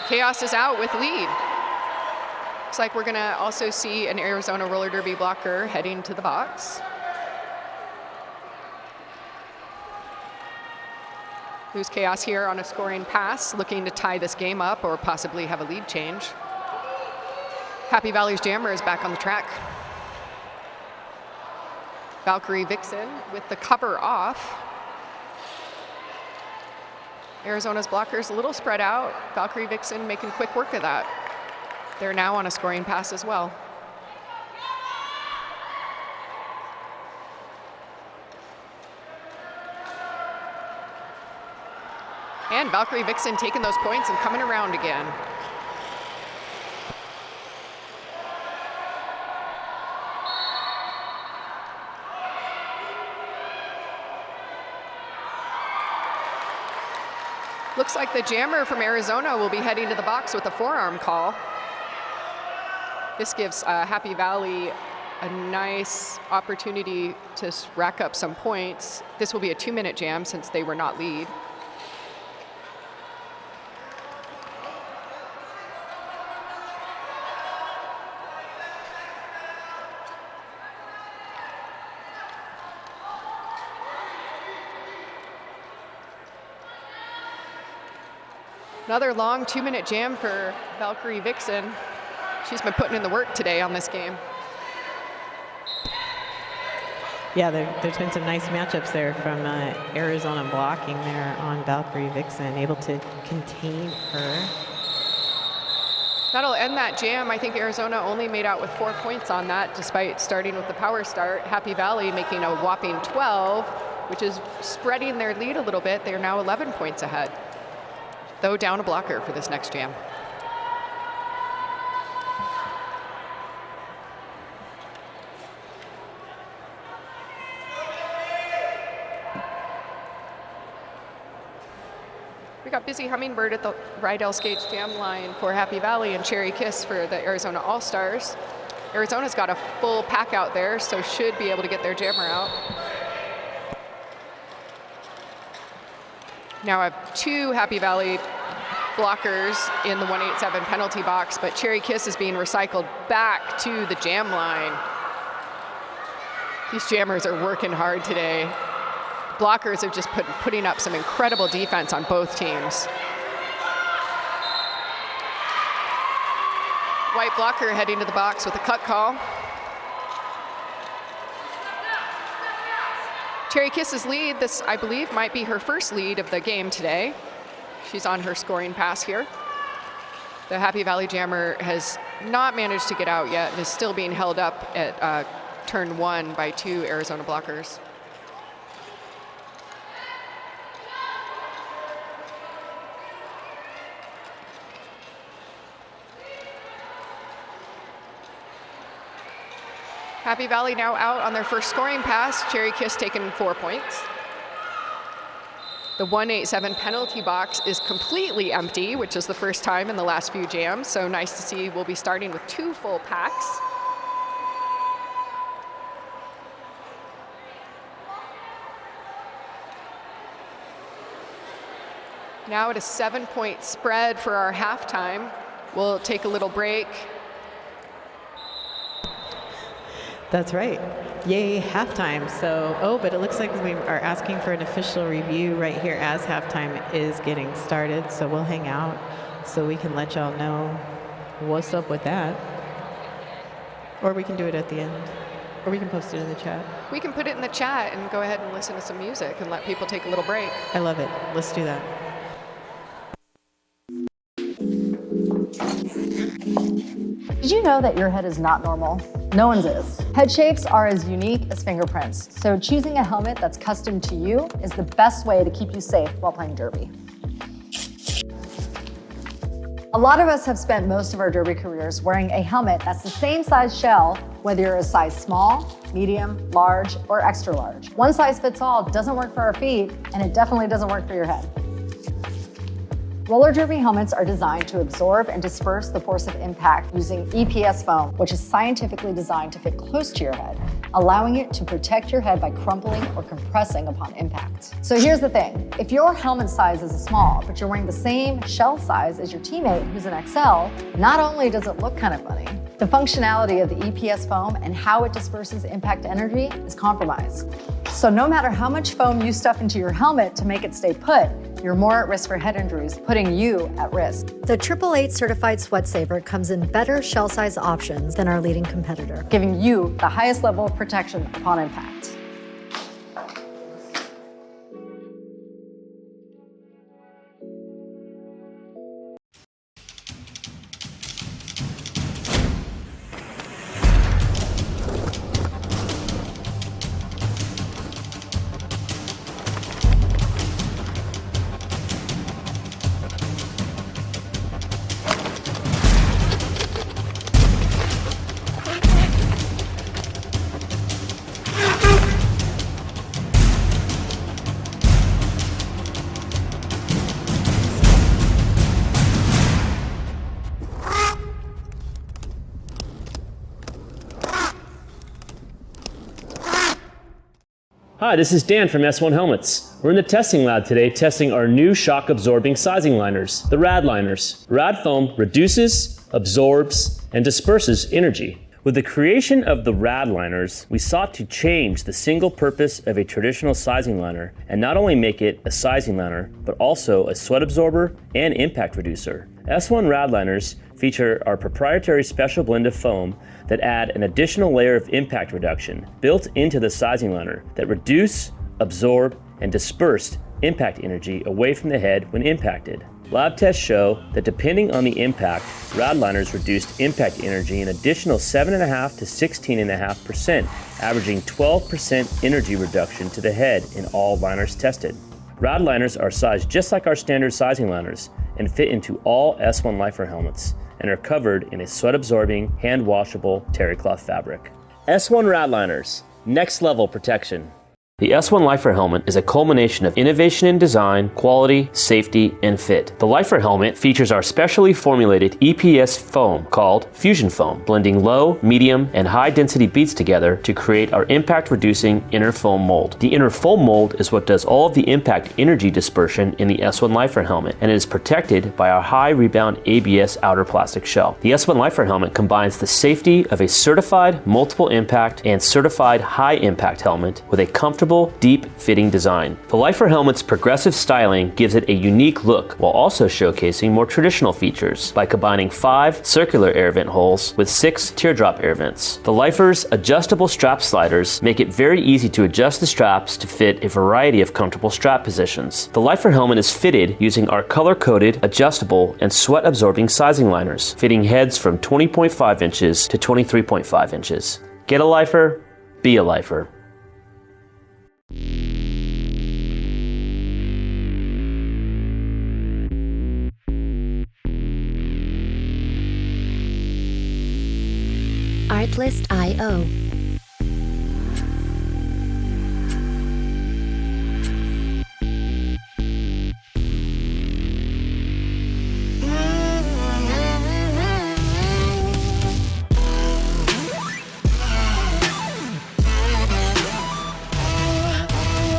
Chaos is out with lead. Looks like we're gonna also see an Arizona roller derby blocker heading to the box. Loose Chaos here on a scoring pass, looking to tie this game up or possibly have a lead change. Happy Valley's jammer is back on the track. Valkyrie Vixen with the cover off. Arizona's blockers a little spread out. Valkyrie Vixen making quick work of that. They're now on a scoring pass as well. And Valkyrie Vixen taking those points and coming around again. Looks like the jammer from Arizona will be heading to the box with a forearm call. This gives Happy Valley a nice opportunity to rack up some points. This will be a 2-minute jam since they were not lead. Another long 2-minute jam for Valkyrie Vixen. She's been putting in the work today on this game. Yeah, there's been some nice matchups there from Arizona blocking there on Valkyrie Vixen, able to contain her. That'll end that jam. I think Arizona only made out with 4 points on that, despite starting with the power start. Happy Valley making a whopping 12, which is spreading their lead a little bit. They are now 11 points ahead, though down a blocker for this next jam. We got Busy Hummingbird at the right L skates jam line for Happy Valley and Cherry Kiss for the Arizona All-Stars. Arizona's got a full pack out there, so should be able to get their jammer out. Now I have 2 Happy Valley blockers in the 187 penalty box, but Cherry Kiss is being recycled back to the jam line. These jammers are working hard today. Blockers have just putting up some incredible defense on both teams. White blocker heading to the box with a cut call. Cherry Kiss's lead, this I believe might be her first lead of the game today. She's on her scoring pass here. The Happy Valley jammer has not managed to get out yet and is still being held up at turn 1 by 2 Arizona blockers. Happy Valley now out on their first scoring pass. Cherry Kiss taking 4 points. The 187 penalty box is completely empty, which is the first time in the last few jams. So nice to see we'll be starting with 2 full packs. Now at a 7-point spread for our halftime. We'll take a little break. That's right. Yay, halftime. So, but it looks like we are asking for an official review right here as halftime is getting started. So we'll hang out so we can let y'all know what's up with that. Or we can do it at the end. Or we can post it in the chat. We can put it in the chat and go ahead and listen to some music and let people take a little break. I love it. Let's do that. Did you know that your head is not normal? No one's is. Head shapes are as unique as fingerprints, so choosing a helmet that's custom to you is the best way to keep you safe while playing derby. A lot of us have spent most of our derby careers wearing a helmet that's the same size shell, whether you're a size small, medium, large, or extra large. One size fits all doesn't work for our feet, and it definitely doesn't work for your head. Roller derby helmets are designed to absorb and disperse the force of impact using EPS foam, which is scientifically designed to fit close to your head, allowing it to protect your head by crumpling or compressing upon impact. So here's the thing. If your helmet size is a small, but you're wearing the same shell size as your teammate who's an XL, not only does it look kind of funny, the functionality of the EPS foam and how it disperses impact energy is compromised. So no matter how much foam you stuff into your helmet to make it stay put, you're more at risk for head injuries, putting you at risk. The 888 certified Sweat Saver comes in better shell size options than our leading competitor, giving you the highest level of protection upon impact. Hi, this is Dan from S1 Helmets. We're in the testing lab today testing our new shock-absorbing sizing liners, the RAD liners. RAD foam reduces, absorbs, and disperses energy. With the creation of the RAD liners, we sought to change the single purpose of a traditional sizing liner and not only make it a sizing liner, but also a sweat absorber and impact reducer. S1 RAD liners feature our proprietary special blend of foam that add an additional layer of impact reduction built into the sizing liner that reduce, absorb, and disperse impact energy away from the head when impacted. Lab tests show that depending on the impact, RAD liners reduced impact energy an additional 7.5% to 16.5%, averaging 12% energy reduction to the head in all liners tested. RAD liners are sized just like our standard sizing liners and fit into all S1 Lifer helmets and are covered in a sweat-absorbing, hand-washable terry cloth fabric. S1 RAD liners, next level protection. The S1 Lifer helmet is a culmination of innovation in design, quality, safety, and fit. The Lifer helmet features our specially formulated EPS foam called Fusion Foam, blending low, medium, and high density beads together to create our impact-reducing inner foam mold. The inner foam mold is what does all of the impact energy dispersion in the S1 Lifer helmet, and it is protected by our high rebound ABS outer plastic shell. The S1 Lifer helmet combines the safety of a certified multiple impact and certified high impact helmet with a comfortable, deep fitting design. The Lifer helmet's progressive styling gives it a unique look while also showcasing more traditional features by combining 5 circular air vent holes with 6 teardrop air vents. The Lifer's adjustable strap sliders make it very easy to adjust the straps to fit a variety of comfortable strap positions. The Lifer helmet is fitted using our color-coded, adjustable, and sweat-absorbing sizing liners, fitting heads from 20.5 inches to 23.5 inches. Get a Lifer, be a Lifer. Artlist.io.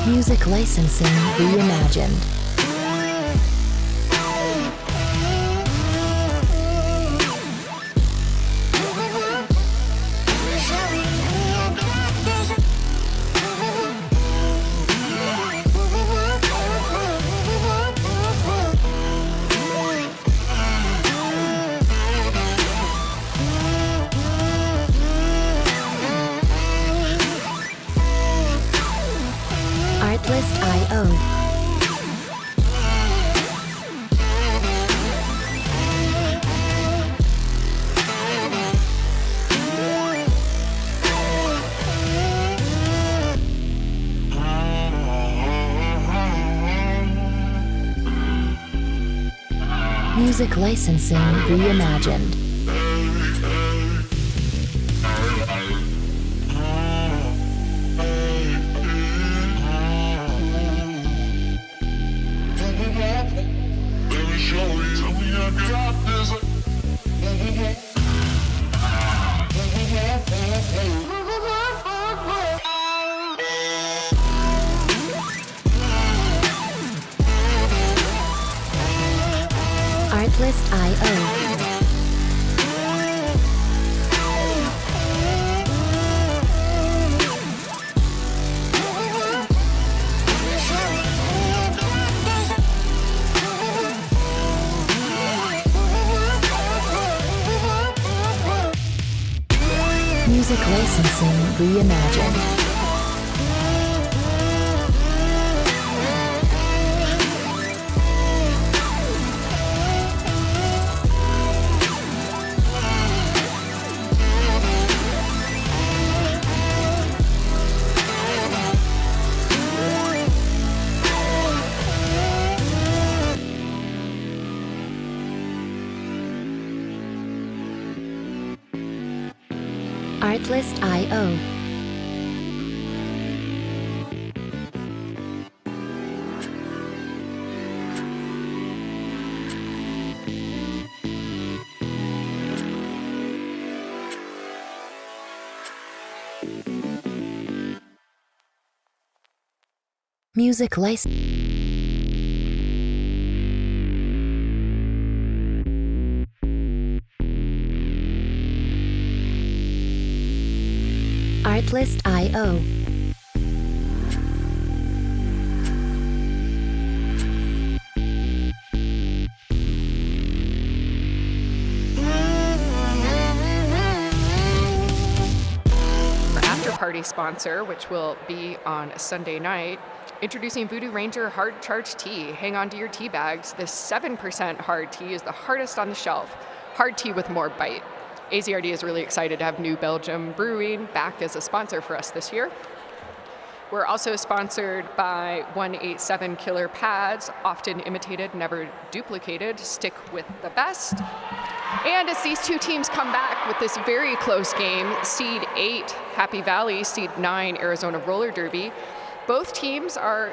Music licensing reimagined. Artlist.io. Music licensing reimagined. Artlist.io. Music licensing reimagined. Artlist.io. Music license. Artlist.io. Our after-party sponsor, which will be on Sunday night, introducing Voodoo Ranger Hard Charge Tea. Hang on to your tea bags. This 7% hard tea is the hardest on the shelf. Hard tea with more bite. AZRD is really excited to have New Belgium Brewing back as a sponsor for us this year. We're also sponsored by 187 Killer Pads, often imitated, never duplicated. Stick with the best. And as these two teams come back with this very close game, seed 8 Happy Valley, seed 9 Arizona Roller Derby, both teams are,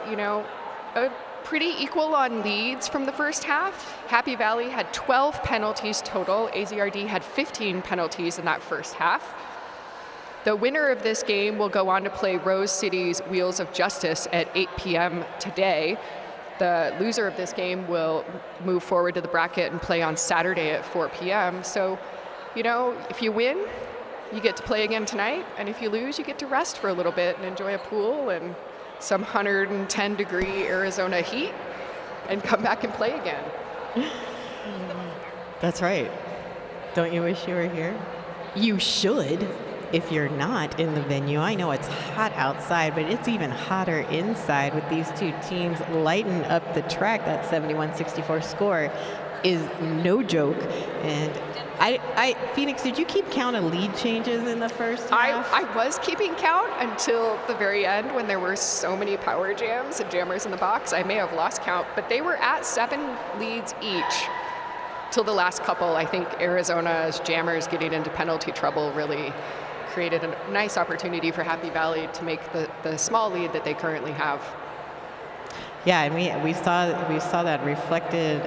pretty equal on leads from the first half. Happy Valley had 12 penalties total. AZRD had 15 penalties in that first half. The winner of this game will go on to play Rose City's Wheels of Justice at 8 p.m. today. The loser of this game will move forward to the bracket and play on Saturday at 4 p.m. So, if you win, you get to play again tonight. And if you lose, you get to rest for a little bit and enjoy a pool and some 110-degree Arizona heat and come back and play again. That's right. Don't you wish you were here? You should if you're not in the venue. I know it's hot outside, but it's even hotter inside with these two teams lighting up the track. That 71-64 score is no joke. And Phoenix, did you keep count of lead changes in the first half? I was keeping count until the very end when there were so many power jams and jammers in the box. I may have lost count, but they were at 7 leads each till the last couple. I think Arizona's jammers getting into penalty trouble really created a nice opportunity for Happy Valley to make the small lead that they currently have. Yeah, and we saw that reflected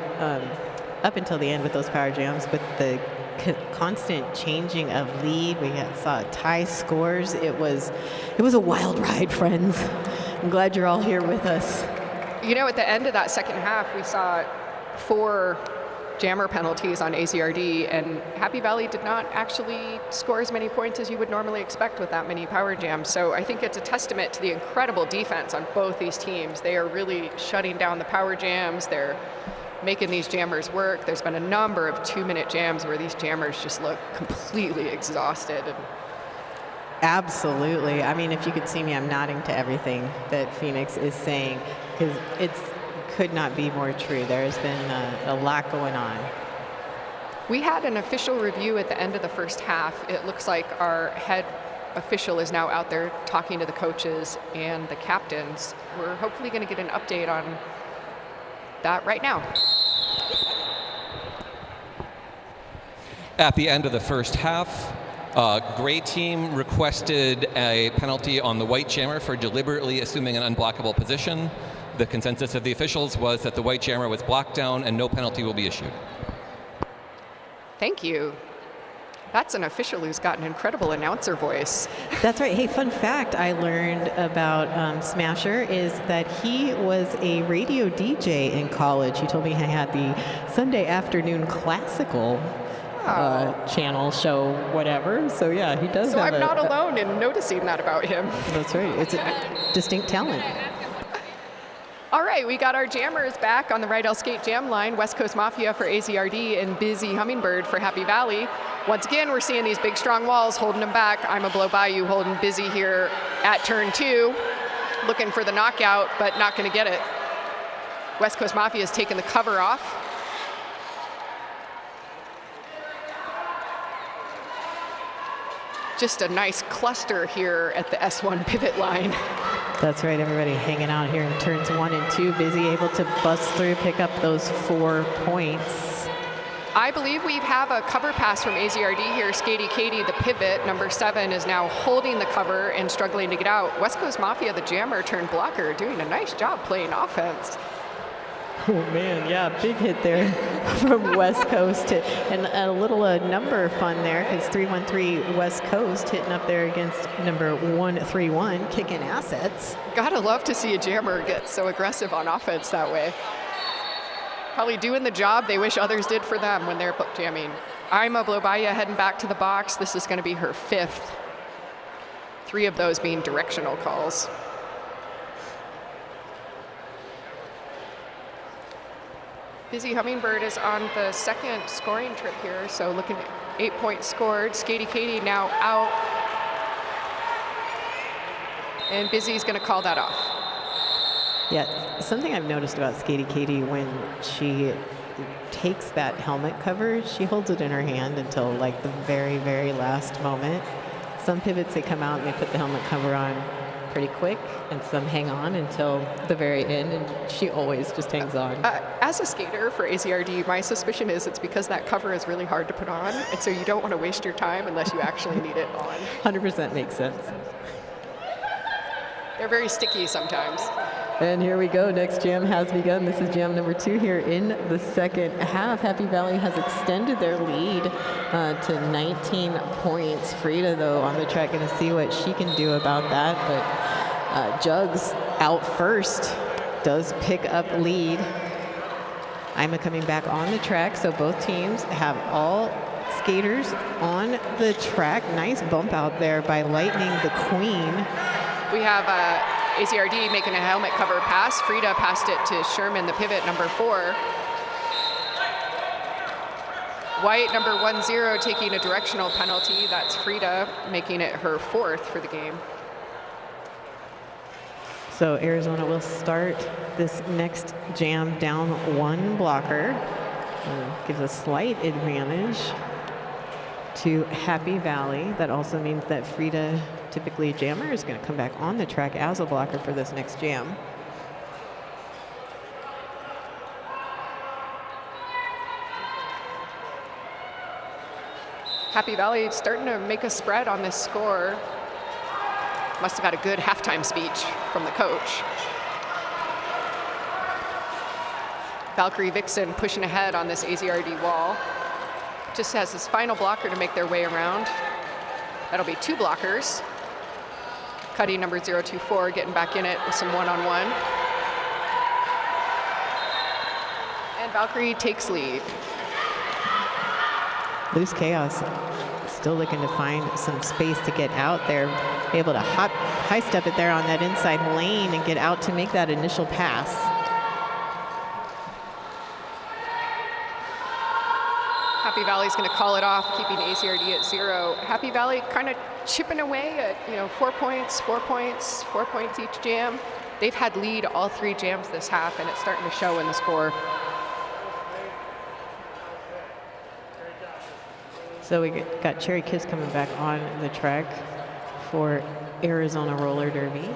up until the end with those power jams, but the constant changing of lead. We saw tie scores. It was a wild ride, friends. I'm glad you're all here with us. At the end of that second half, we saw 4 jammer penalties on AZRD, and Happy Valley did not actually score as many points as you would normally expect with that many power jams. So I think it's a testament to the incredible defense on both these teams. They are really shutting down the power jams. They're making these jammers work. There's been a number of 2-minute jams where these jammers just look completely exhausted. Absolutely. I mean, if you could see me, I'm nodding to everything that Phoenix is saying, because it could not be more true. There's been a lot going on. We had an official review at the end of the first half. It looks like our head official is now out there talking to the coaches and the captains. We're hopefully going to get an update on that right now. At the end of the first half, gray team requested a penalty on the white jammer for deliberately assuming an unblockable position. The consensus of the officials was that the white jammer was blocked down and no penalty will be issued. Thank you. That's an official who's got an incredible announcer voice. That's right. Hey, fun fact I learned about Smasher is that he was a radio DJ in college. He told me he had the Sunday afternoon classical channel show, whatever. So yeah, he does. So have I'm not alone in noticing that about him. That's right. It's a distinct talent. All right, we got our jammers back on the Rydell Skate Jam line. West Coast Mafia for AZRD and Busy Hummingbird for Happy Valley. Once again, we're seeing these big, strong walls holding them back. I'm a blow by you holding Busy here at turn 2, looking for the knockout, but not going to get it. West Coast Mafia has taken the cover off. Just a nice cluster here at the S1 pivot line. That's right, everybody hanging out here in turns 1 and 2, Busy able to bust through, pick up those 4 points. I believe we have a cover pass from AZRD here. Skatey Katie, the pivot, number 7, is now holding the cover and struggling to get out. West Coast Mafia, the jammer turned blocker, doing a nice job playing offense. Oh man, yeah, big hit there from West Coast. And a little number fun there because 313 West Coast hitting up there against number 131, kicking assets. Gotta love to see a jammer get so aggressive on offense that way. Probably doing the job they wish others did for them when they're jamming. Ima Blobaya heading back to the box. This is gonna be her 5th. 3 of those being directional calls. Busy Hummingbird is on the 2nd scoring trip here, so looking at 8 points scored. Skatey Katie now out. And Busy's gonna call that off. Yeah, something I've noticed about Skatey Katie when she takes that helmet cover, she holds it in her hand until like the very, very last moment. Some pivots, they come out and they put the helmet cover on pretty quick, and some hang on until the very end, and she always just hangs on. As a skater for AZRD, my suspicion is it's because that cover is really hard to put on, and so you don't want to waste your time unless you actually need it on. 100% makes sense. They're very sticky sometimes. And here we go. Next jam has begun. This is jam number 2 here in the second half. Happy Valley has extended their lead to 19 points. Frida, though, on the track, going to see what she can do about that. But Jugs out first does pick up lead. Ima coming back on the track, so both teams have all skaters on the track. Nice bump out there by Lightning the Queen. We have AZRD making a helmet cover pass. Frida passed it to Sherman, the pivot, number 4. White, number 10, taking a directional penalty. That's Frida, making it her 4th for the game. So Arizona will start this next jam down 1 blocker. Gives a slight advantage to Happy Valley. That also means that Frida, typically a jammer, is going to come back on the track as a blocker for this next jam. Happy Valley starting to make a spread on this score. Must have got a good halftime speech from the coach. Valkyrie Vixen pushing ahead on this AZRD wall. Just has this final blocker to make their way around. That'll be 2 blockers. Cuddy, number 024, getting back in it with some one-on-one. And Valkyrie takes lead. Loose Chaos still looking to find some space to get out there. Able to high step it there on that inside lane and get out to make that initial pass. Happy Valley's going to call it off, keeping AZRD at 0. Happy Valley kind of chipping away at 4 points, 4 points, 4 points each jam. They've had lead all 3 jams this half, and it's starting to show in the score. So we got Cherry Kiss coming back on the track for Arizona Roller Derby.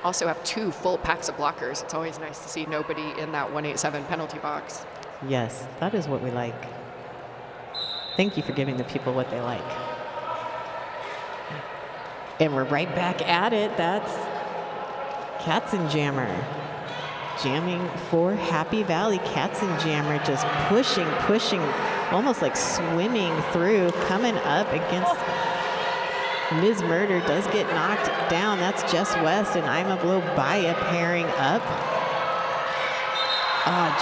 Also have 2 full packs of blockers. It's always nice to see nobody in that 187 penalty box. Yes, that is what we like. Thank you for giving the people what they like. And we're right back at it. That's Katzenjammer jamming for Happy Valley. Katzenjammer just pushing, almost like swimming through, coming up against Ms. Murder. Does get knocked down. That's Jess West and Ima Blobaya pairing up.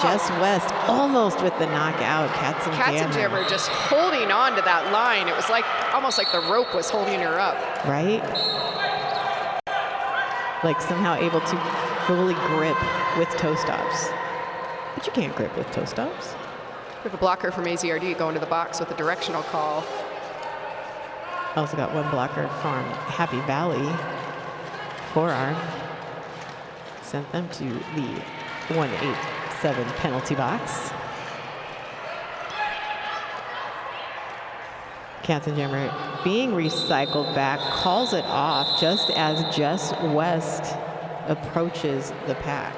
Jess West almost with the knockout. Katzenjammer just holding on to that line. It was like almost like the rope was holding her up. Right? Like somehow able to fully grip with toe stops. But you can't grip with toe stops. We have a blocker from AZRD going to the box with a directional call. Also got one blocker from Happy Valley. Forearm. Sent them to the 187 penalty box. Katzenjammer being recycled back, calls it off just as Jess West approaches the pack.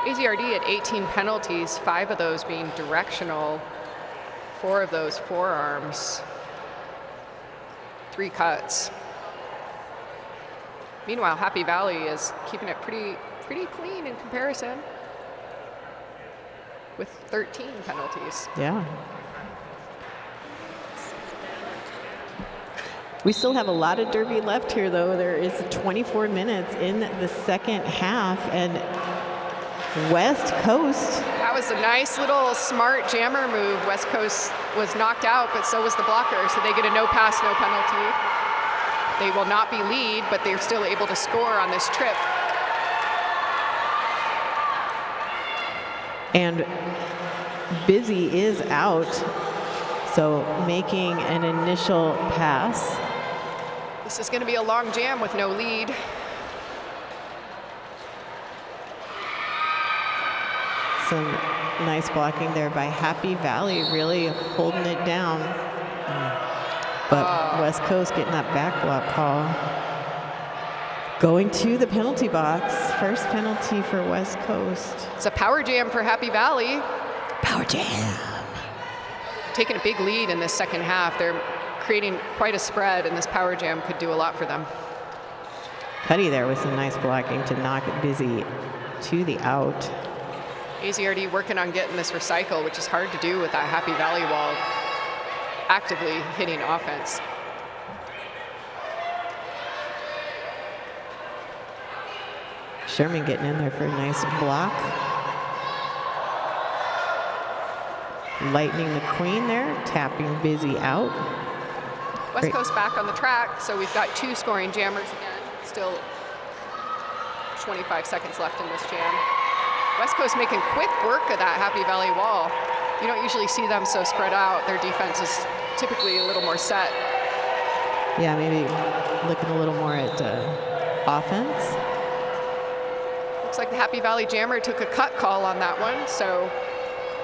AZRD at 18 penalties, 5 of those being directional, 4 of those forearms, 3 cuts. Meanwhile, Happy Valley is keeping it pretty clean in comparison with 13 penalties. Yeah. We still have a lot of derby left here, though. There is 24 minutes in the second half, and West Coast. That was a nice little smart jammer move. West Coast was knocked out, but so was the blocker, so they get a no pass, no penalty. They will not be lead, but they're still able to score on this trip. And Busy is out, so making an initial pass. This is going to be a long jam with no lead. Some nice blocking there by Happy Valley, really holding it down. But West Coast getting that back block call. Going to the penalty box. First penalty for West Coast. It's a power jam for Happy Valley. Power jam. Taking a big lead in this second half. They're creating quite a spread, and this power jam could do a lot for them. Cuddy there with some nice blocking to knock it Busy to the out. AZRD working on getting this recycle, which is hard to do with that Happy Valley wall actively hitting offense. Sherman getting in there for a nice block. Lightning the Queen there, tapping Busy out. West Coast back on the track, so we've got 2 scoring jammers again. Still 25 seconds left in this jam. West Coast making quick work of that Happy Valley wall. You don't usually see them so spread out. Their defense is typically a little more set. Yeah, maybe looking a little more at offense. Looks like the Happy Valley jammer took a cut call on that one, so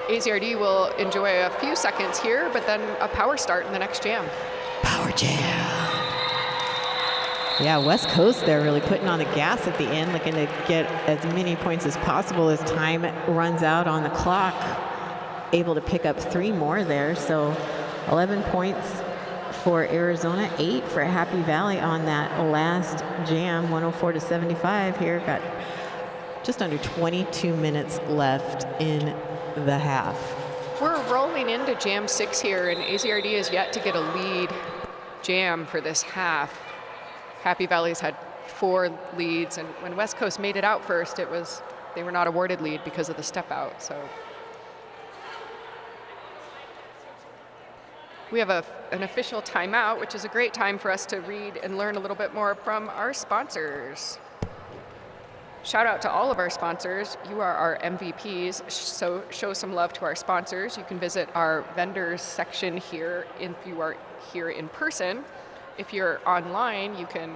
AZRD will enjoy a few seconds here, but then a power start in the next jam. Power jam. Yeah, West Coast there really putting on the gas at the end, looking to get as many points as possible as time runs out on the clock. Able to pick up 3 more there, so 11 points for Arizona, 8 for Happy Valley on that last jam, 104-75 here. Got just under 22 minutes left in the half. We're rolling into jam 6 here, and AZRD is yet to get a lead jam for this half. Happy Valley's had 4 leads, and when West Coast made it out first, they were not awarded lead because of the step out. So we have an official timeout, which is a great time for us to read and learn a little bit more from our sponsors. Shout out to all of our sponsors. You are our MVPs, so show some love to our sponsors. You can visit our vendors section here if you are here in person. If you're online, you can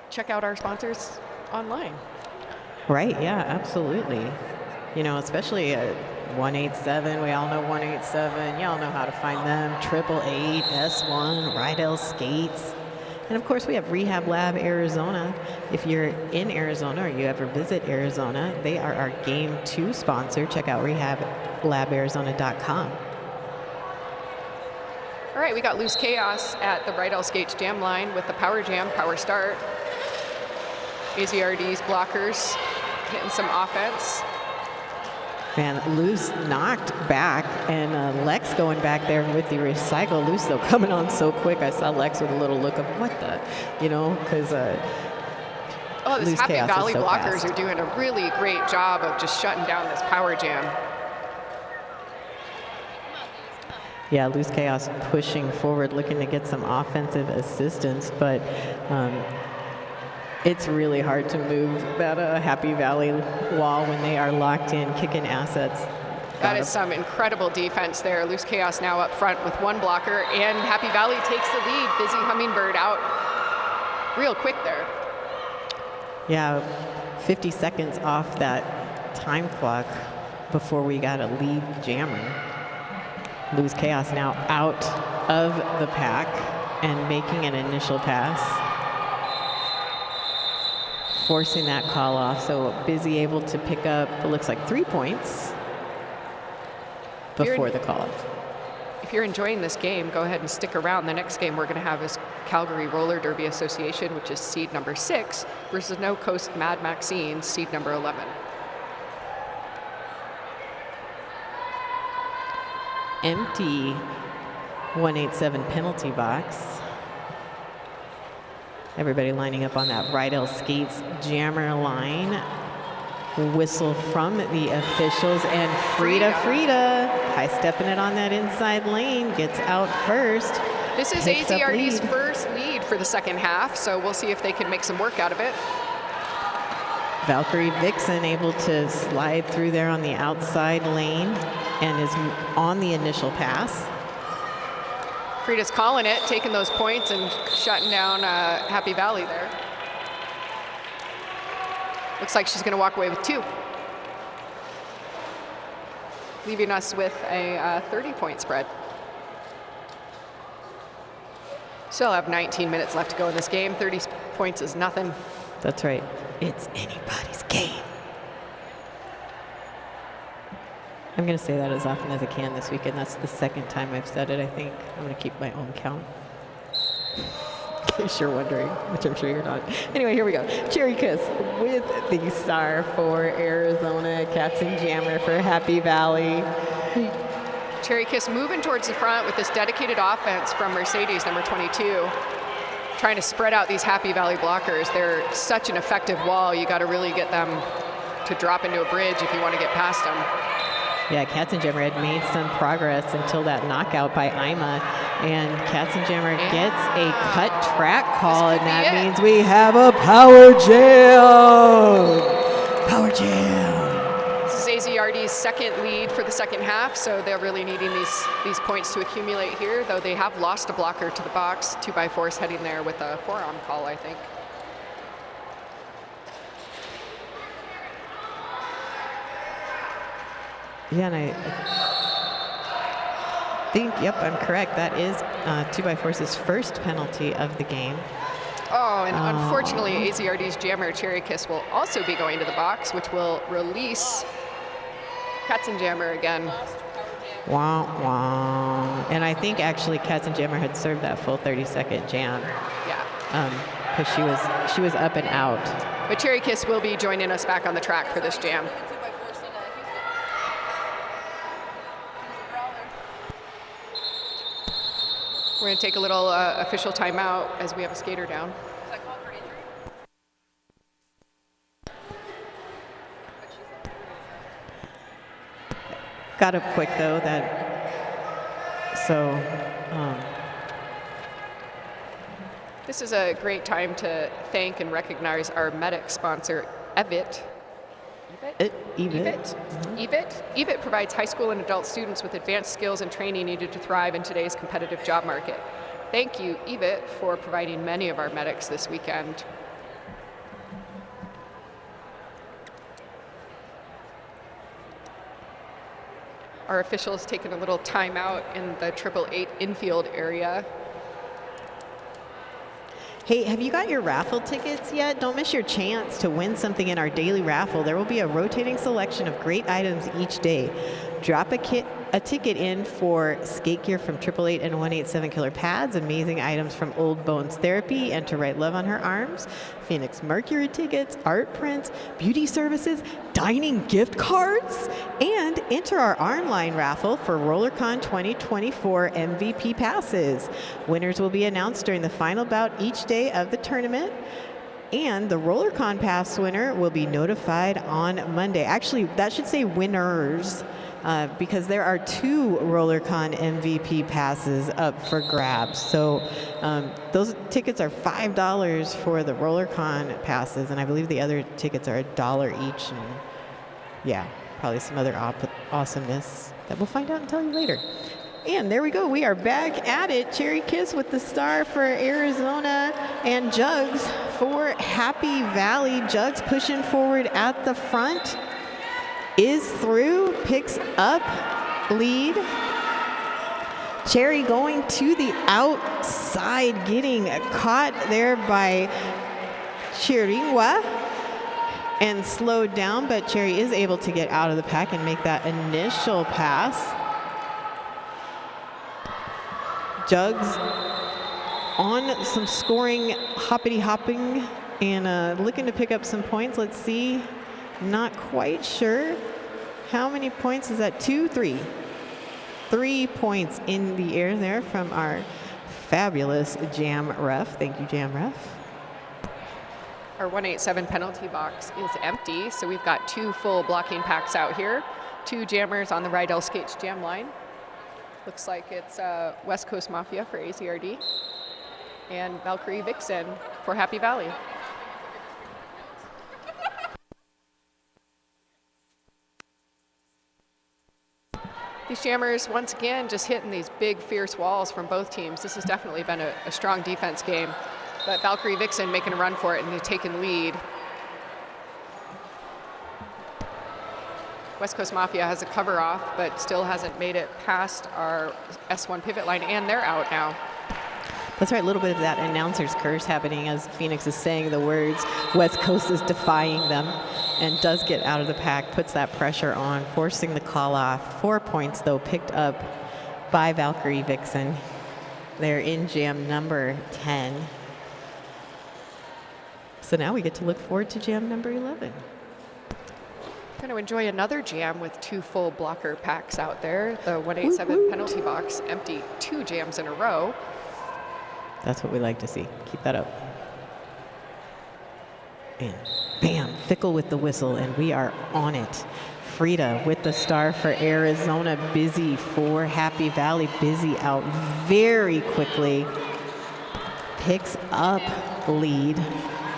check out our sponsors online. Right, yeah, absolutely. You know, especially at 187, we all know 187. Y'all know how to find them. 888, S1, Rydell Skates. And of course, we have Rehab Lab Arizona. If you're in Arizona or you ever visit Arizona, they are our Game 2 sponsor. Check out rehablabarizona.com. All right, we got Loose Chaos at the right L skates jam line with the power jam, power start. AZRD's blockers getting some offense. Man, Loose knocked back, and Lex going back there with the recycle. Loose, though, coming on so quick. I saw Lex with a little look of, what the, because oh, this Loose Happy Chaos Valley is so blockers fast. are doing a really great job of just shutting down this power jam. Yeah, Loose Chaos pushing forward, looking to get some offensive assistance, but it's really hard to move that Happy Valley wall when they are locked in, kicking assets. That is some incredible defense there. Loose Chaos now up front with one blocker, and Happy Valley takes the lead. Busy Hummingbird out real quick there. Yeah, 50 seconds off that time clock before we got a lead jammer. Loose Chaos now out of the pack and making an initial pass, forcing that call off. So Busy able to pick up, it looks like 3 points before the call off. If you're enjoying this game, go ahead and stick around. The next game we're going to have is Calgary Roller Derby Association, which is seed number 6, versus No Coast Mad Maxine, seed number 11. Empty 187 penalty box. Everybody lining up on that right L skates jammer line. Whistle from the officials, and Frida high stepping it on that inside lane, gets out first. This is AZRD's first lead for the second half, so we'll see if they can make some work out of it. Valkyrie Vixen able to slide through there on the outside lane and is on the initial pass. Frida's calling it, taking those points and shutting down Happy Valley there. Looks like she's going to walk away with 2. Leaving us with a 30-point spread. Still have 19 minutes left to go in this game. 30 points is nothing. That's right. It's anybody's game. I'm going to say that as often as I can this weekend. That's the second time I've said it, I think. I'm going to keep my own count. In case you're wondering, which I'm sure you're not. Anyway, here we go. Cherry Kiss with the star for Arizona. Cats and Jammer for Happy Valley. Cherry Kiss moving towards the front with this dedicated offense from Mercedes, number 22. Trying to spread out these Happy Valley blockers. They're such an effective wall. You got to really get them to drop into a bridge if you want to get past them. Yeah, Cats and Jammer had made some progress until that knockout by Ima, and Cats and Jammer gets a cut track call, and that means we have a power jam. Power jam. This is AZRD's second lead for the second half, so they're really needing these points to accumulate here, though they have lost a blocker to the box. 2x4's heading there with a forearm call, I think. Yeah, and I think, yep, I'm correct. That is 2x4's first penalty of the game. Oh, and unfortunately, AZRD's jammer, Cherry Kiss, will also be going to the box, which will release Cats and Jammer again. Wah, wah. And I think actually Cats and Jammer had served that full 30-second jam. Yeah. Because she was up and out. But Cherry Kiss will be joining us back on the track for this jam. We're going to take a little official timeout as we have a skater down. Got up quick though, This is a great time to thank and recognize our medic sponsor, EVIT. EVIT provides high school and adult students with advanced skills and training needed to thrive in today's competitive job market. Thank you, EVIT, for providing many of our medics this weekend. Our officials taking a little time out in the 888 infield area. Hey, have you got your raffle tickets yet? Don't miss your chance to win something in our daily raffle. There will be a rotating selection of great items each day. drop a ticket in for skate gear from 888 and 187 Killer Pads, amazing items from Old Bones Therapy, and To Write Love on Her Arms, Phoenix Mercury tickets, art prints, beauty services, dining gift cards, and enter our online raffle for RollerCon 2024 MVP passes. Winners will be announced during the final bout each day of the tournament. And the RollerCon Pass winner will be notified on Monday. Actually, that should say winners, because there are 2 RollerCon MVP passes up for grabs. So those tickets are $5 for the RollerCon passes, and I believe the other tickets are $1 each. And yeah, probably some other awesomeness that we'll find out and tell you later. And there we go. We are back at it. Cherry Kiss with the star for Arizona, and Jugs for Happy Valley. Jugs pushing forward at the front. Is through, picks up lead. Cherry going to the outside, getting caught there by Chiringwa and slowed down, but Cherry is able to get out of the pack and make that initial pass. Jugs on some scoring, hopping, and looking to pick up some points. Let's see. Not quite sure. How many points is that? 2, 3. 3 points in the air there from our fabulous Jam Ref. Thank you, Jam Ref. Our 187 penalty box is empty, so we've got 2 full blocking packs out here. 2 jammers on the Rydell Skates jam line. Looks like it's West Coast Mafia for AZRD and Valkyrie Vixen for Happy Valley. These jammers, once again, just hitting these big, fierce walls from both teams. This has definitely been a strong defense game. But Valkyrie Vixen making a run for it, and they've taken lead. West Coast Mafia has a cover off, but still hasn't made it past our S1 pivot line, and they're out now. That's right, a little bit of that announcer's curse happening as Phoenix is saying the words. West Coast is defying them and does get out of the pack, puts that pressure on, forcing the call off. 4 points, though, picked up by Valkyrie Vixen. They're in jam number 10. So now we get to look forward to jam number 11. Going to enjoy another jam with 2 full blocker packs out there. The 187 penalty box empty 2 jams in a row. That's what we like to see. Keep that up. And bam, Fickle with the whistle, and we are on it. Frida with the star for Arizona. Busy for Happy Valley. Busy out very quickly. Picks up lead.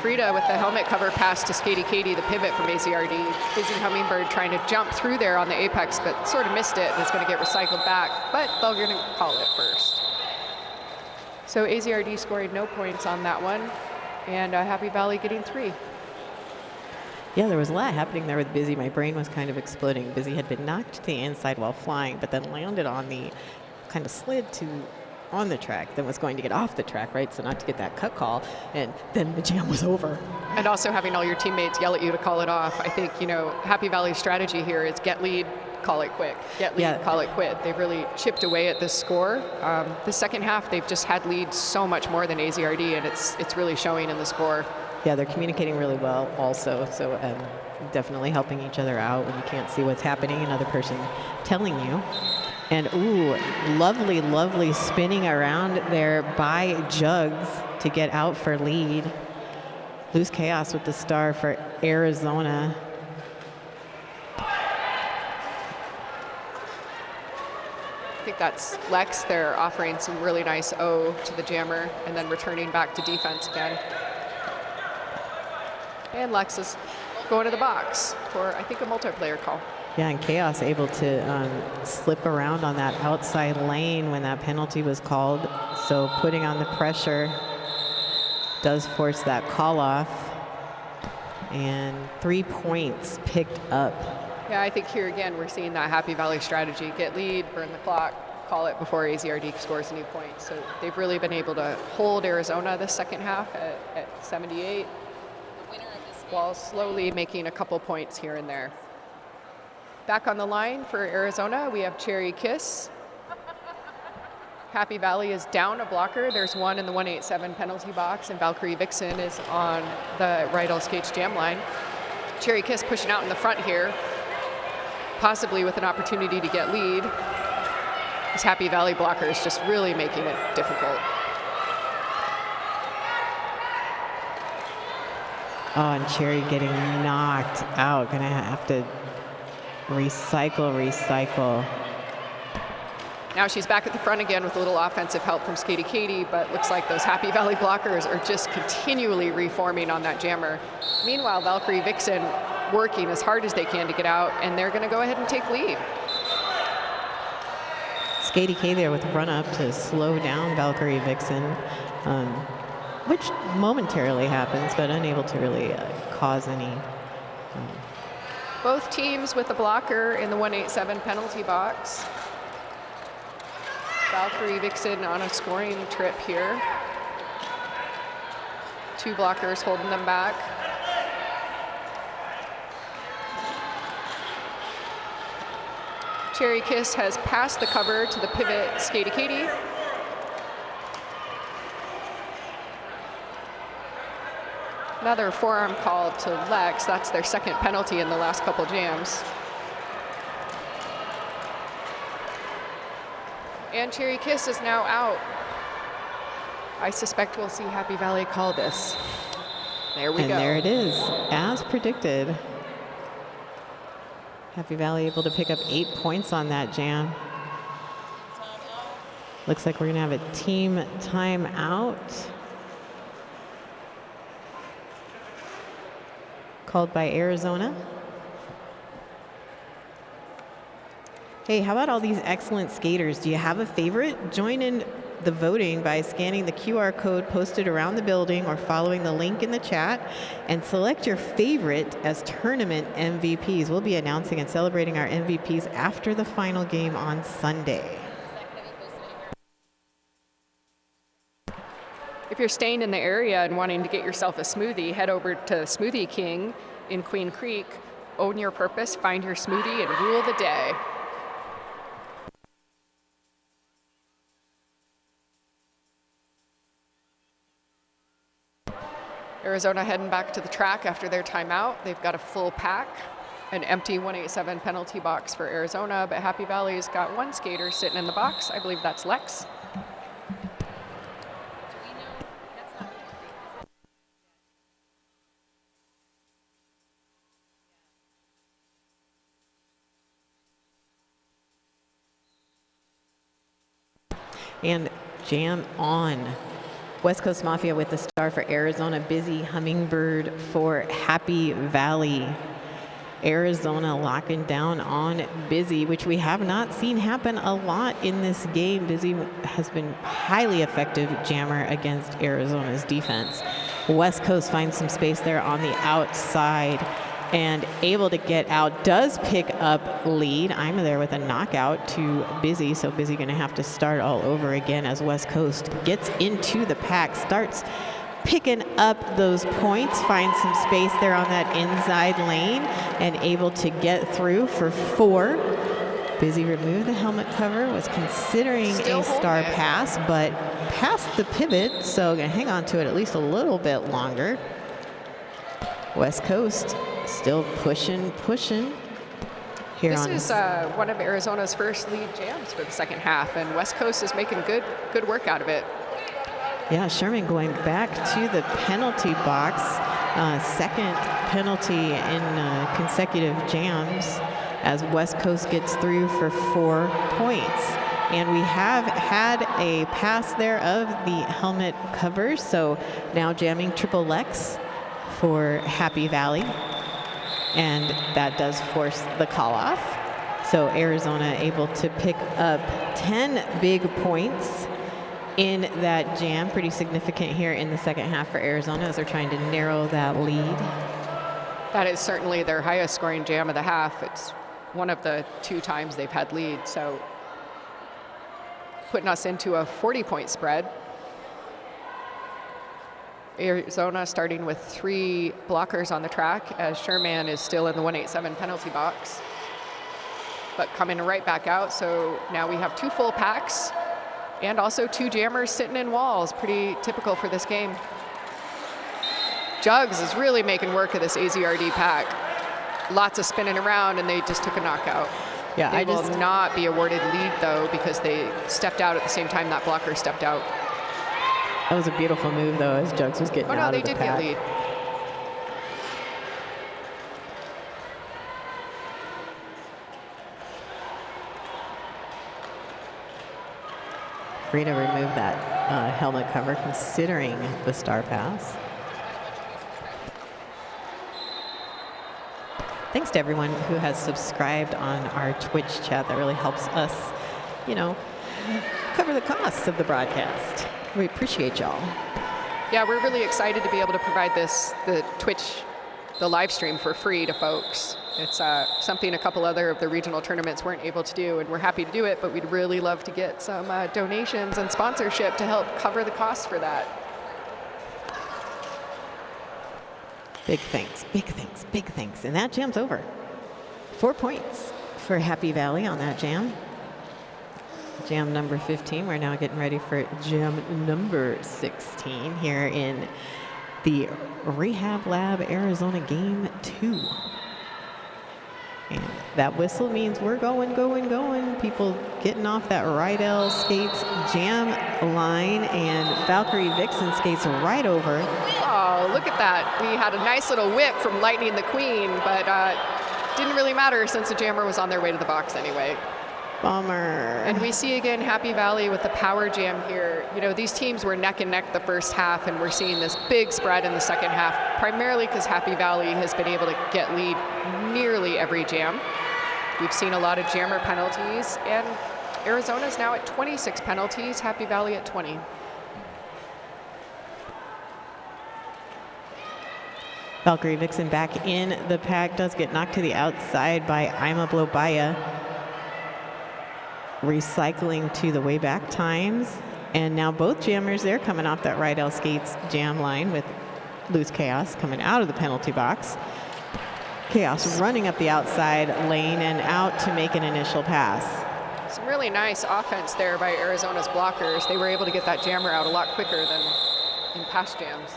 Frida with the helmet cover pass to Skatey Katie, the pivot from AZRD. Busy Hummingbird trying to jump through there on the apex, but sort of missed it, and it's going to get recycled back, but they're going to call it first. So AZRD scoring no points on that one, and Happy Valley getting 3. Yeah, there was a lot happening there with Busy. My brain was kind of exploding. Busy had been knocked to the inside while flying, but then landed on the, kind of slid to on the track, then was going to get off the track, right? So not to get that cut call, and then the jam was over. And also having all your teammates yell at you to call it off. I think, Happy Valley's strategy here is get lead, call it quick. Get lead, call it quit. They've really chipped away at this score. The second half, they've just had lead so much more than AZRD, and it's really showing in the score. Yeah, they're communicating really well also, so definitely helping each other out when you can't see what's happening, another person telling you. And ooh, lovely, lovely spinning around there by Jugs to get out for lead. Loose Chaos with the star for Arizona. I think that's Lex. They're offering some really nice O to the jammer and then returning back to defense again. And Lex is going to the box for, I think, a multiplayer call. Yeah, and Chaos able to slip around on that outside lane when that penalty was called. So putting on the pressure does force that call off. And 3 points picked up. Yeah, I think here again we're seeing that Happy Valley strategy. Get lead, burn the clock, call it before AZRD scores a new point. So they've really been able to hold Arizona the second half at 78, while slowly making a couple points here and there. Back on the line for Arizona, we have Cherry Kiss. Happy Valley is down a blocker. There's one in the 187 penalty box, and Valkyrie Vixen is on the right all skates jam line. Cherry Kiss pushing out in the front here, possibly with an opportunity to get lead. This Happy Valley blocker is just really making it difficult. Oh, and Cherry getting knocked out. Gonna have to recycle. Now she's back at the front again with a little offensive help from Skatey Katie, but looks like those Happy Valley blockers are just continually reforming on that jammer. Meanwhile, Valkyrie Vixen working as hard as they can to get out, and they're gonna go ahead and take lead. Skatey K there with run up to slow down Valkyrie Vixen, which momentarily happens, but unable to really cause any. Both teams with the blocker in the 187 penalty box. Valkyrie Vixen on a scoring trip here. Two blockers holding them back. Cherry Kiss has passed the cover to the pivot Skatey Katie. Another forearm call to Lex. That's their second penalty in the last couple jams. And Cherry Kiss is now out. I suspect we'll see Happy Valley call this. There we go. And there it is, as predicted. Happy Valley able to pick up 8 points on that jam. Looks like we're gonna have a team timeout called by Arizona. Hey, how about all these excellent skaters? Do you have a favorite? Join in the voting by scanning the QR code posted around the building or following the link in the chat, and select your favorite as tournament MVPs. We'll be announcing and celebrating our MVPs after the final game on Sunday. If you're staying in the area and wanting to get yourself a smoothie, head over to Smoothie King in Queen Creek. Own your purpose, find your smoothie, and rule the day. Arizona heading back to the track after their timeout. They've got a full pack, an empty 187 penalty box for Arizona, but Happy Valley's got one skater sitting in the box. I believe that's Lex. And jam on. West Coast Mafia with the star for Arizona, Busy Hummingbird for Happy Valley. Arizona locking down on Busy, which we have not seen happen a lot in this game. Busy has been highly effective jammer against Arizona's defense. West Coast finds some space there on the outside and able to get out, does pick up lead. I'm there with a knockout to Busy, so Busy gonna have to start all over again as West Coast gets into the pack, starts picking up those points, finds some space there on that inside lane, and able to get through for 4. Busy removed the helmet cover, was considering a star pass, but passed the pivot, so gonna hang on to it at least a little bit longer. West Coast still pushing here this on. This is one of Arizona's first lead jams for the second half, and West Coast is making good work out of it. Yeah, Sherman going back to the penalty box, second penalty in consecutive jams as West Coast gets through for 4 points. And we have had a pass there of the helmet cover, so now jamming triple Lex for Happy Valley, and that does force the call off. So Arizona able to pick up 10 big points in that jam. Pretty significant here in the second half for Arizona as they're trying to narrow that lead. That is certainly their highest scoring jam of the half. It's one of the 2 times they've had lead, so putting us into a 40-point spread. Arizona starting with 3 blockers on the track as Sherman is still in the 187 penalty box. but coming right back out. So now we have 2 full packs and also 2 jammers sitting in walls. Pretty typical for this game. Jugs is really making work of this AZRD pack. Lots of spinning around, and they just took a knockout. Yeah, they will not be awarded lead, though, because they stepped out at the same time that blocker stepped out. That was a beautiful move, though, as Jugs was getting out of the pack. Oh, no, they did get lead. Free to remove that helmet cover, considering the star pass. Thanks to everyone who has subscribed on our Twitch chat. That really helps us, you know, cover the costs of the broadcast. We appreciate y'all. Yeah, we're really excited to be able to provide the Twitch, the live stream for free to folks. It's something a couple other of the regional tournaments weren't able to do, and we're happy to do it, but we'd really love to get some donations and sponsorship to help cover the costs for that. Big thanks, big thanks, big thanks. And that jam's over. 4 points for Happy Valley on that jam. Jam number 15. We're now getting ready for jam number 16 here in the Rehab Lab Arizona Game 2. And that whistle means we're going. People getting off that Rydell skates jam line, and Valkyrie Vixen skates right over. Oh, look at that. We had a nice little whip from Lightning the Queen, but didn't really matter since the jammer was on their way to the box anyway. Bummer. And we see again Happy Valley with the power jam here. You know, these teams were neck and neck the first half, and we're seeing this big spread in the second half, primarily because Happy Valley has been able to get lead nearly every jam. We've seen a lot of jammer penalties, and Arizona's now at 26 penalties, Happy Valley at 20. Valkyrie Vixen back in the pack, does get knocked to the outside by Ima Blobaya. Recycling to the way back times. And now both jammers, they're coming off that Rydell Skates jam line with Loose Chaos coming out of the penalty box. Chaos running up the outside lane and out to make an initial pass. Some really nice offense there by Arizona's blockers. They were able to get that jammer out a lot quicker than in past jams.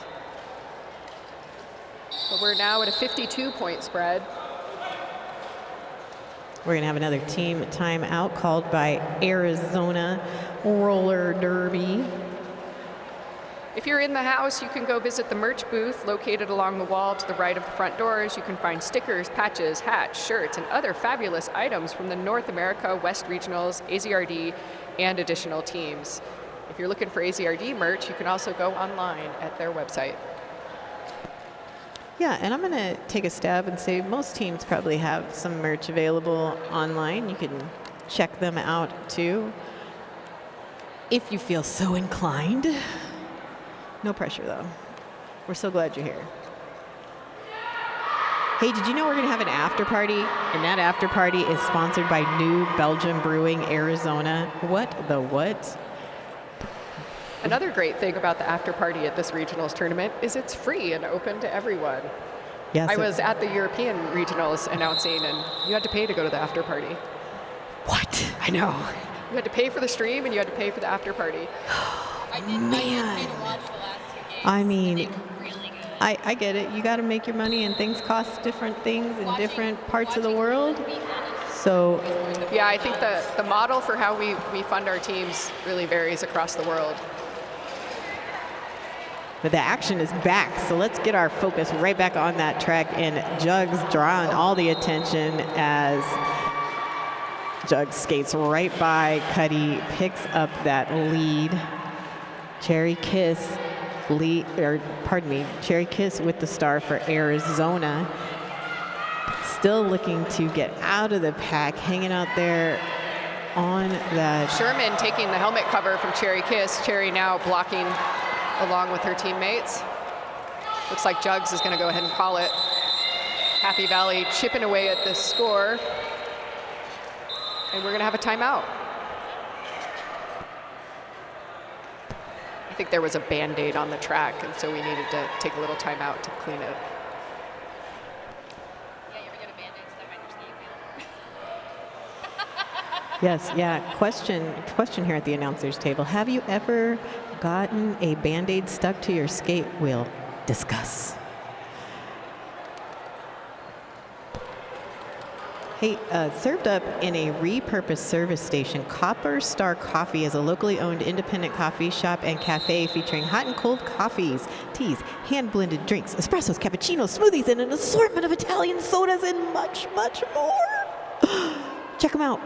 But we're now at a 52-point spread. We're going to have another team timeout called by Arizona Roller Derby. If you're in the house, you can go visit the merch booth located along the wall to the right of the front doors. You can find stickers, patches, hats, shirts, and other fabulous items from the North America, West Regionals, AZRD, and additional teams. If you're looking for AZRD merch, you can also go online at their website. Yeah, and I'm going to take a stab and say most teams probably have some merch available online. You can check them out too, if you feel so inclined. No pressure though. We're so glad you're here. Hey, did you know we're going to have an after party? And that after party is sponsored by New Belgium Brewing Arizona. What the what? Another great thing about the after party at this regionals tournament is it's free and open to everyone. Yes, I was at the European regionals announcing, and you had to pay to go to the after party. What? I know. You had to pay for the stream, and you had to pay for the after party. Man. I mean, I get it. You got to make your money, and things cost different things in different parts of the world. So, yeah, I think the model for how we fund our teams really varies across the world. but the action is back, so let's get our focus right back on that track, and Jugs drawing all the attention as Jugs skates right by Cuddy, picks up that lead. Cherry Kiss Cherry Kiss with the star for Arizona. Still looking to get out of the pack, hanging out there on that. Sherman taking the helmet cover from Cherry Kiss. Cherry now blocking along with her teammates. Looks like Jugs is going to go ahead and call it. Happy Valley chipping away at this score. And we're going to have a timeout. I think there was a Band-Aid on the track, and so we needed to take a little timeout to clean it. Yes, yeah. Question here at the announcers table. Have you ever gotten a Band-Aid stuck to your skate wheel? Discuss. Hey, served up in a repurposed service station, Copper Star Coffee is a locally owned independent coffee shop and cafe featuring hot and cold coffees, teas, hand-blended drinks, espressos, cappuccinos, smoothies, and an assortment of Italian sodas and much, much more. Check them out.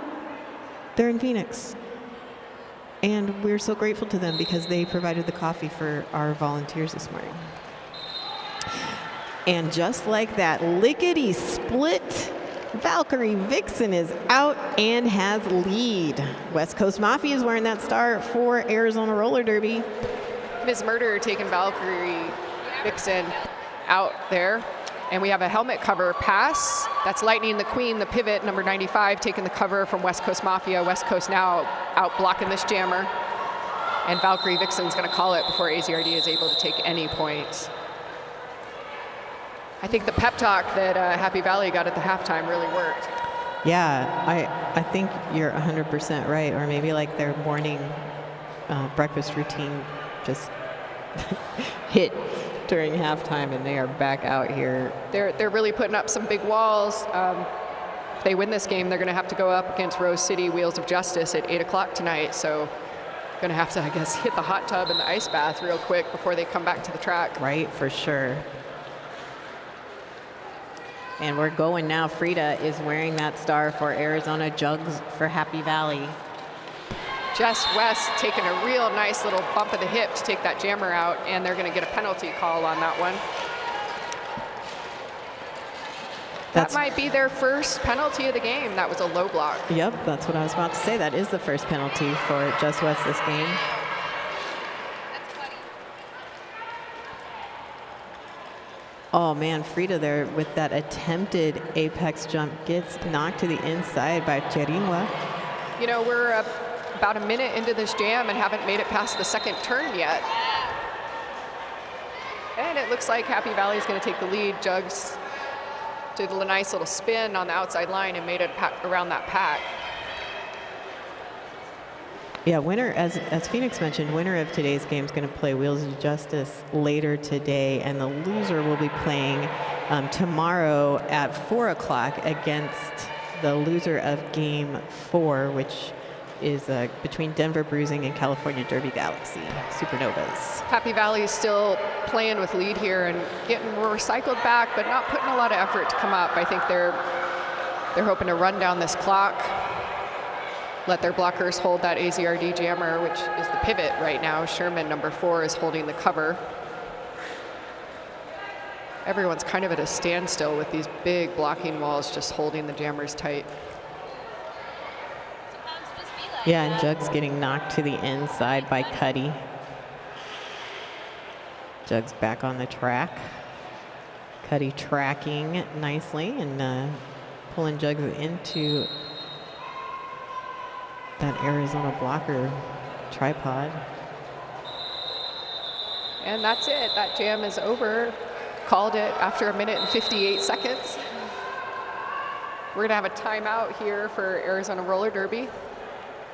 They're in Phoenix. And we're so grateful to them because they provided the coffee for our volunteers this morning. And just like that, lickety-split, Valkyrie Vixen is out and has lead. West Coast Mafia is wearing that star for Arizona Roller Derby. Ms. Murder taking Valkyrie Vixen out there. And we have a helmet cover pass. That's Lightning the Queen, the pivot, number 95, taking the cover from West Coast Mafia. West Coast now out blocking this jammer. And Valkyrie Vixen's going to call it before AZRD is able to take any points. I think the pep talk that Happy Valley got at the halftime really worked. Yeah, I think you're 100% right. Or maybe like their morning breakfast routine just hit during halftime and they are back out here. They're really putting up some big walls. If they win this game, they're going to have to go up against Rose City Wheels of Justice at 8 o'clock tonight. So going to have to, I guess, hit the hot tub and the ice bath real quick before they come back to the track. Right, for sure. And we're going now. Frida is wearing that star for Arizona, Jugs for Happy Valley. Jess West taking a real nice little bump of the hip to take that jammer out, and they're going to get a penalty call on that one. That might be their first penalty of the game. That was a low block. Yep, that's what I was about to say. That is the first penalty for Jess West this game. Oh man, Frida there with that attempted apex jump gets knocked to the inside by Chiringua. You know, we're about a minute into this jam and haven't made it past the second turn yet. And it looks like Happy Valley is going to take the lead. Jugs did a nice little spin on the outside line and made it around that pack. Yeah, winner, as Phoenix mentioned, winner of today's game is going to play Wheels of Justice later today, and the loser will be playing tomorrow at 4 o'clock against the loser of Game 4, which is between Denver Bruising and California Derby Galaxy, Supernovas. Happy Valley is still playing with lead here and getting recycled back, but not putting a lot of effort to come up. I think they're hoping to run down this clock, let their blockers hold that AZRD jammer, which is the pivot right now. Sherman, number 4, is holding the cover. Everyone's kind of at a standstill with these big blocking walls just holding the jammers tight. Yeah, and Jugs getting knocked to the inside by Cuddy. Jugs back on the track. Cuddy tracking nicely and pulling Jugs into that Arizona blocker tripod. And that's it. That jam is over. Called it after a minute and 58 seconds. We're going to have a timeout here for Arizona Roller Derby.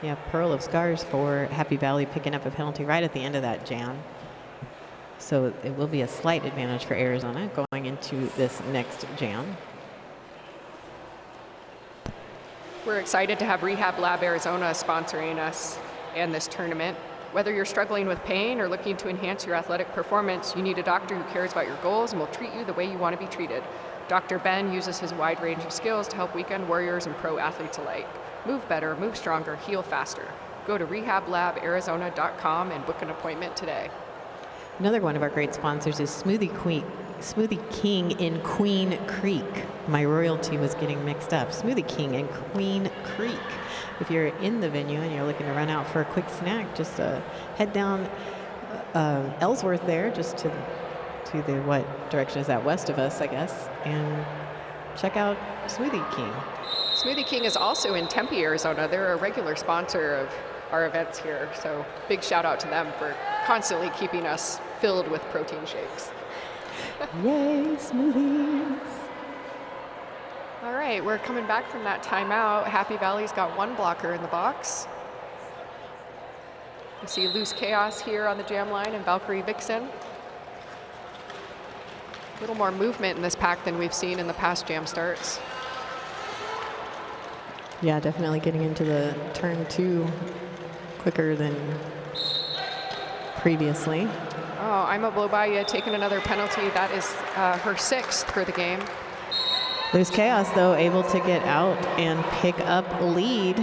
Yeah, Pearl of Scars for Happy Valley picking up a penalty right at the end of that jam. So it will be a slight advantage for Arizona going into this next jam. We're excited to have Rehab Lab Arizona sponsoring us and this tournament. Whether you're struggling with pain or looking to enhance your athletic performance, you need a doctor who cares about your goals and will treat you the way you want to be treated. Dr. Ben uses his wide range of skills to help weekend warriors and pro athletes alike. Move better, move stronger, heal faster. Go to rehablabarizona.com and book an appointment today. Another one of our great sponsors is Smoothie King in Queen Creek. My royalty was getting mixed up. Smoothie King in Queen Creek. If you're in the venue and you're looking to run out for a quick snack, just head down Ellsworth there, just to the, what direction is that, west of us, I guess, and check out Smoothie King. Smoothie King is also in Tempe, Arizona. They're a regular sponsor of our events here, so big shout out to them for constantly keeping us filled with protein shakes. Yay, smoothies. All right, we're coming back from that timeout. Happy Valley's got one blocker in the box. You see Loose Chaos here on the jam line and Valkyrie Vixen. A little more movement in this pack than we've seen in the past jam starts. Yeah, definitely getting into the turn 2 quicker than previously. Oh, I'm a blow by you, taking another penalty. That is her 6th for the game. Loose Chaos, though, able to get out and pick up lead.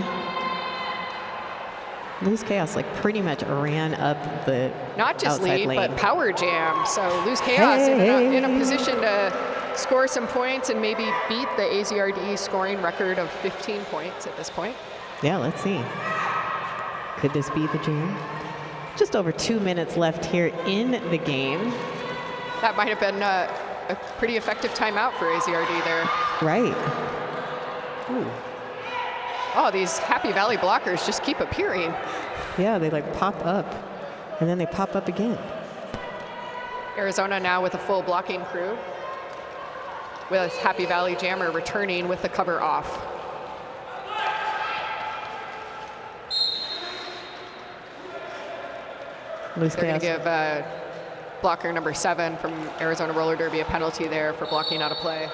Loose Chaos, like, pretty much ran up the Not just outside lead, lane. but power jam. So Loose Chaos in a position to score some points and maybe beat the AZRD scoring record of 15 points at this point. Yeah, let's see. Could this be the jam? Just over 2 minutes left here in the game. That might have been a pretty effective timeout for AZRD there. Right. Ooh. Oh, these Happy Valley blockers just keep appearing. Yeah, they like pop up and then they pop up again. Arizona now with a full blocking crew, with Happy Valley Jammer returning with the cover off. Loose They're going Chaos. to give blocker number 7 from Arizona Roller Derby a penalty there for blocking out of play.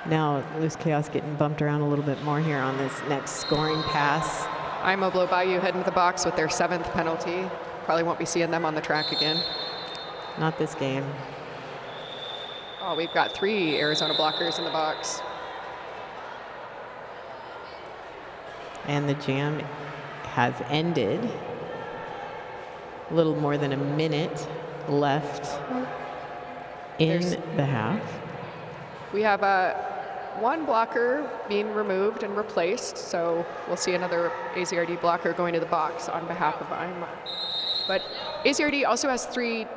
Now Loose Chaos getting bumped around a little bit more here on this next scoring pass. I'm a blow by you heading to the box with their 7th penalty. Probably won't be seeing them on the track again. Not this game. Oh, we've got 3 Arizona blockers in the box. And the jam has ended. A little more than a minute left in the half. We have one blocker being removed and replaced, so we'll see another AZRD blocker going to the box on behalf of IMA. But AZRD also has 3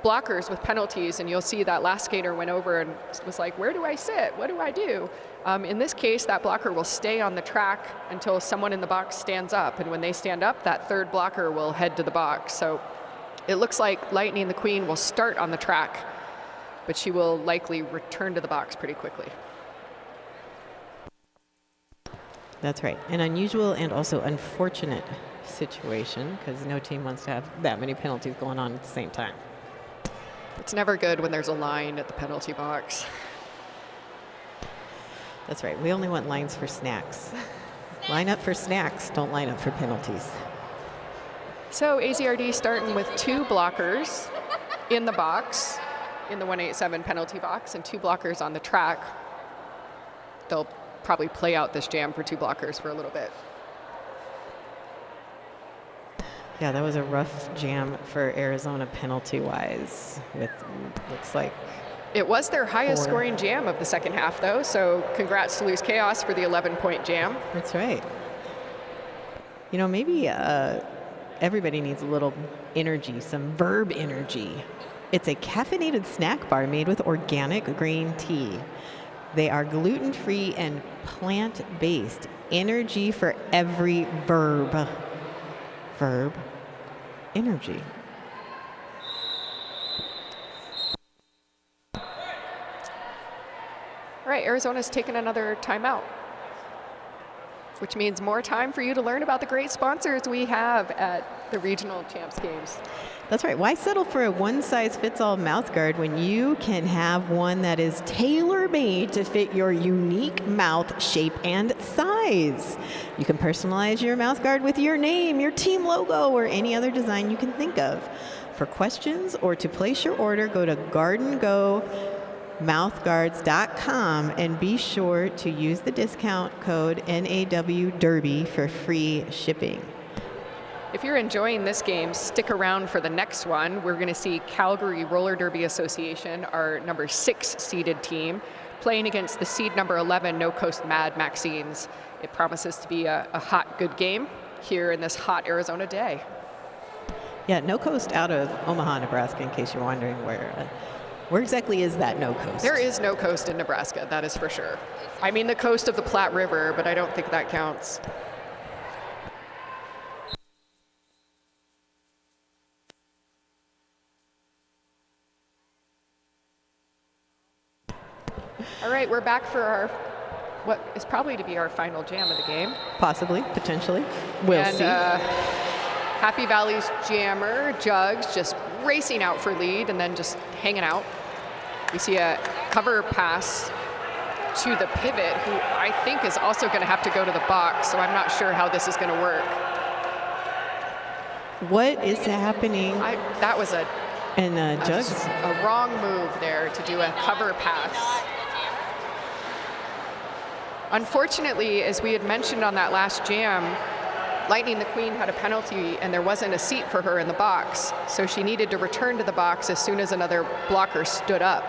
blockers with penalties, and you'll see that last skater went over and was like, where do I sit? What do I do? In this case, that blocker will stay on the track until someone in the box stands up, and when they stand up, that 3rd blocker will head to the box. So it looks like Lightning the Queen will start on the track, but she will likely return to the box pretty quickly. That's right. An unusual and also unfortunate situation because no team wants to have that many penalties going on at the same time. It's never good when there's a line at the penalty box. That's right. We only want lines for snacks. Line up for snacks, don't line up for penalties. So AZRD starting with 2 blockers in the box, in the 187 penalty box, and 2 blockers on the track. They'll probably play out this jam for 2 blockers for a little bit. Yeah, that was a rough jam for Arizona penalty-wise. With looks like It was their highest 4. scoring jam of the second half, though, so congrats to Loose Chaos for the 11-point jam. That's right. You know, maybe everybody needs a little energy, some verb energy. It's a caffeinated snack bar made with organic green tea. They are gluten-free and plant-based. Energy for every verb. Verb, energy. All right, Arizona's taken another timeout, which means more time for you to learn about the great sponsors we have at the regional champs games. That's right. Why settle for a one-size-fits-all mouth guard when you can have one that is tailor-made to fit your unique mouth shape and size? You can personalize your mouth guard with your name, your team logo, or any other design you can think of. For questions or to place your order, go to GardenGoMouthGuards.com and be sure to use the discount code NAW Derby for free shipping. If you're enjoying this game, stick around for the next one. We're going to see Calgary Roller Derby Association, our number 6 seeded team, playing against the seed number 11 No Coast Mad Maxines. It promises to be a hot, good game here in this hot Arizona day. Yeah, No Coast out of Omaha, Nebraska, in case you're wondering where exactly is that No Coast? There is no coast in Nebraska, that is for sure. I mean the coast of the Platte River, but I don't think that counts. All right, we're back for our what is probably to be our final jam of the game. Possibly, potentially. We'll And see. Happy Valley's jammer, Jugs, just racing out for lead and then just hanging out. We see a cover pass to the pivot, who I think is also going to have to go to the box, so I'm not sure how this is going to work. What is happening? That was a Jugs. a wrong move there to do a cover pass. Unfortunately, as we had mentioned on that last jam, Lightning the Queen had a penalty and there wasn't a seat for her in the box, so she needed to return to the box as soon as another blocker stood up.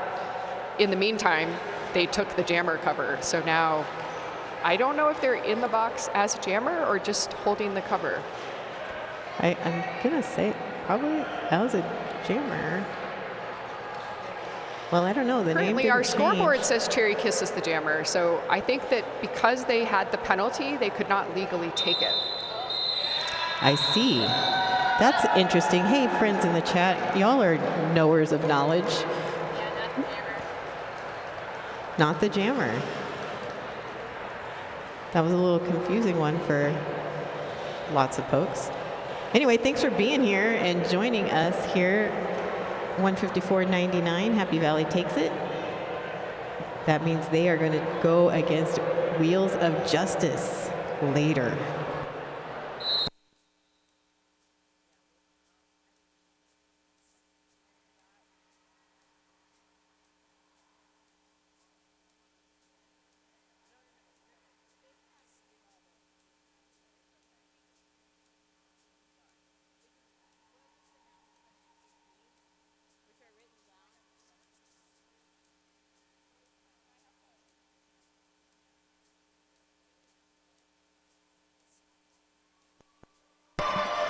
In the meantime, they took the jammer cover, so now I don't know if they're in the box as a jammer or just holding the cover. I'm gonna say probably as a jammer. Well, I don't know. The Currently, name our didn't scoreboard change. says Cherry Kiss is the jammer, so I think that because they had the penalty, they could not legally take it. I see. That's interesting. Hey, friends in the chat, y'all are knowers of knowledge. Not the jammer. That was a little confusing one for lots of folks. Anyway, thanks for being here and joining us here. 154.99, Happy Valley takes it. That means they are going to go against Wheels of Justice later.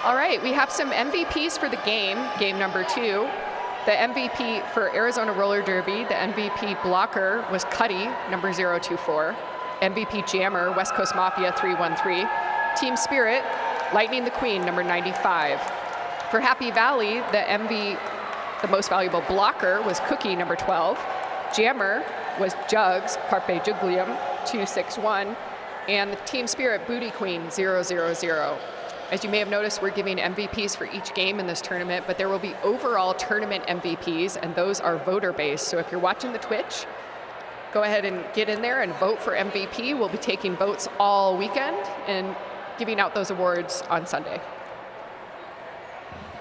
All right, we have some MVPs for the game number 2. The MVP for Arizona Roller Derby, the MVP blocker was Cuddy, number 024. MVP jammer, West Coast Mafia 313. Team Spirit, Lightning the Queen, number 95. For Happy Valley, the most valuable blocker was Cookie, number 12. Jammer was Jugs, Carpe Juglium, 261. And the Team Spirit Booty Queen, 000. As you may have noticed, we're giving MVPs for each game in this tournament, but there will be overall tournament MVPs, and those are voter-based. So if you're watching the Twitch, go ahead and get in there and vote for MVP. We'll be taking votes all weekend and giving out those awards on Sunday.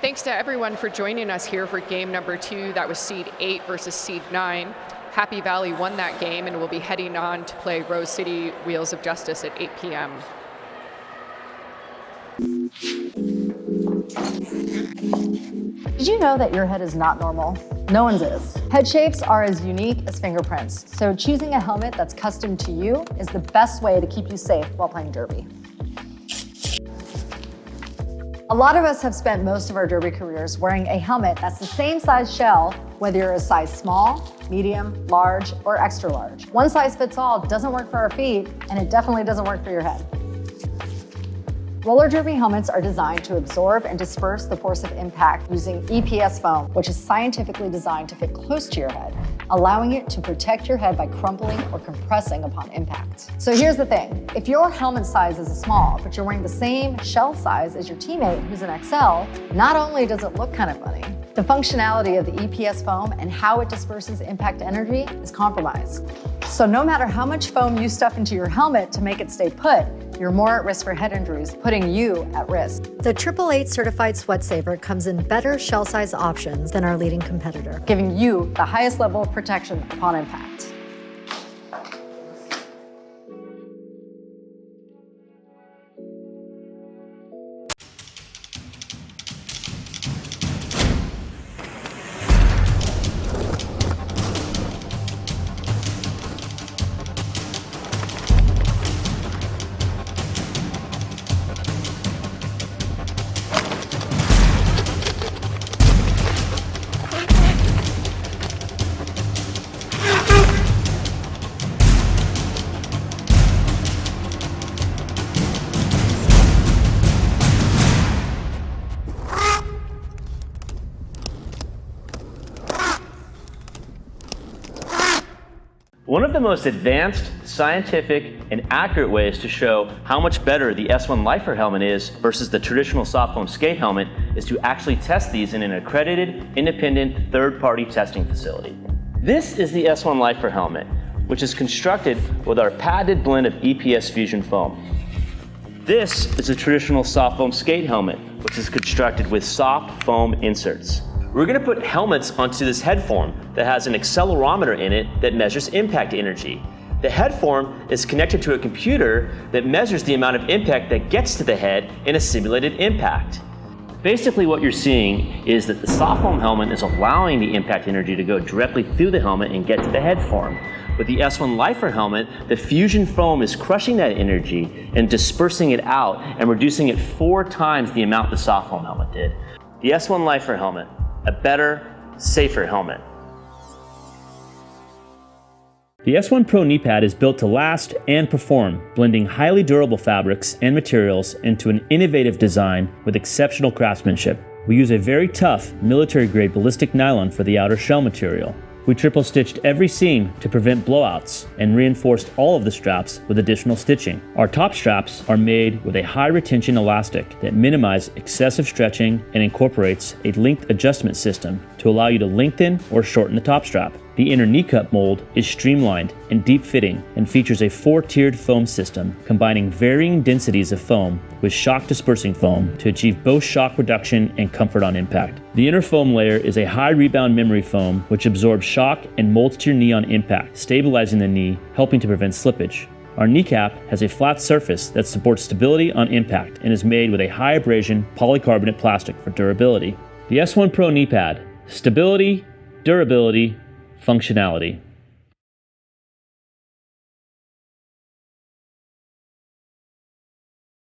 Thanks to everyone for joining us here for game number 2. That was seed 8 versus seed 9. Happy Valley won that game and will be heading on to play Rose City Wheels of Justice at 8 p.m. Did you know that your head is not normal? No one's is. Head shapes are as unique as fingerprints, so choosing a helmet that's custom to you is the best way to keep you safe while playing derby. A lot of us have spent most of our derby careers wearing a helmet that's the same size shell, whether you're a size small, medium, large, or extra large. One size fits all doesn't work for our feet, and it definitely doesn't work for your head. Roller derby helmets are designed to absorb and disperse the force of impact using EPS foam, which is scientifically designed to fit close to your head, allowing it to protect your head by crumpling or compressing upon impact. So here's the thing, if your helmet size is a small, but you're wearing the same shell size as your teammate who's an XL, not only does it look kind of funny, the functionality of the EPS foam and how it disperses impact energy is compromised. So no matter how much foam you stuff into your helmet to make it stay put, you're more at risk for head injuries, putting you at risk. The 888 certified sweat saver comes in better shell size options than our leading competitor, giving you the highest level of protection upon impact. One of the most advanced, scientific, and accurate ways to show how much better the S1 Lifer helmet is versus the traditional soft foam skate helmet is to actually test these in an accredited, independent, third-party testing facility. This is the S1 Lifer helmet, which is constructed with our patented blend of EPS fusion foam. This is a traditional soft foam skate helmet, which is constructed with soft foam inserts. We're going to put helmets onto this head form that has an accelerometer in it that measures impact energy. The head form is connected to a computer that measures the amount of impact that gets to the head in a simulated impact. Basically what you're seeing is that the soft foam helmet is allowing the impact energy to go directly through the helmet and get to the head form. With the S1 Lifer helmet, the fusion foam is crushing that energy and dispersing it out and reducing it 4 times the amount the soft foam helmet did. The S1 Lifer helmet, a better, safer helmet. The S1 Pro knee pad is built to last and perform, blending highly durable fabrics and materials into an innovative design with exceptional craftsmanship. We use a very tough, military-grade ballistic nylon for the outer shell material. We triple-stitched every seam to prevent blowouts and reinforced all of the straps with additional stitching. Our top straps are made with a high-retention elastic that minimizes excessive stretching and incorporates a length adjustment system to allow you to lengthen or shorten the top strap. The inner knee cup mold is streamlined and deep-fitting and features a 4-tiered foam system combining varying densities of foam with shock-dispersing foam to achieve both shock reduction and comfort on impact. The inner foam layer is a high-rebound memory foam which absorbs shock and molds to your knee on impact, stabilizing the knee, helping to prevent slippage. Our kneecap has a flat surface that supports stability on impact and is made with a high abrasion polycarbonate plastic for durability. The S1 Pro knee pad, stability, durability, functionality.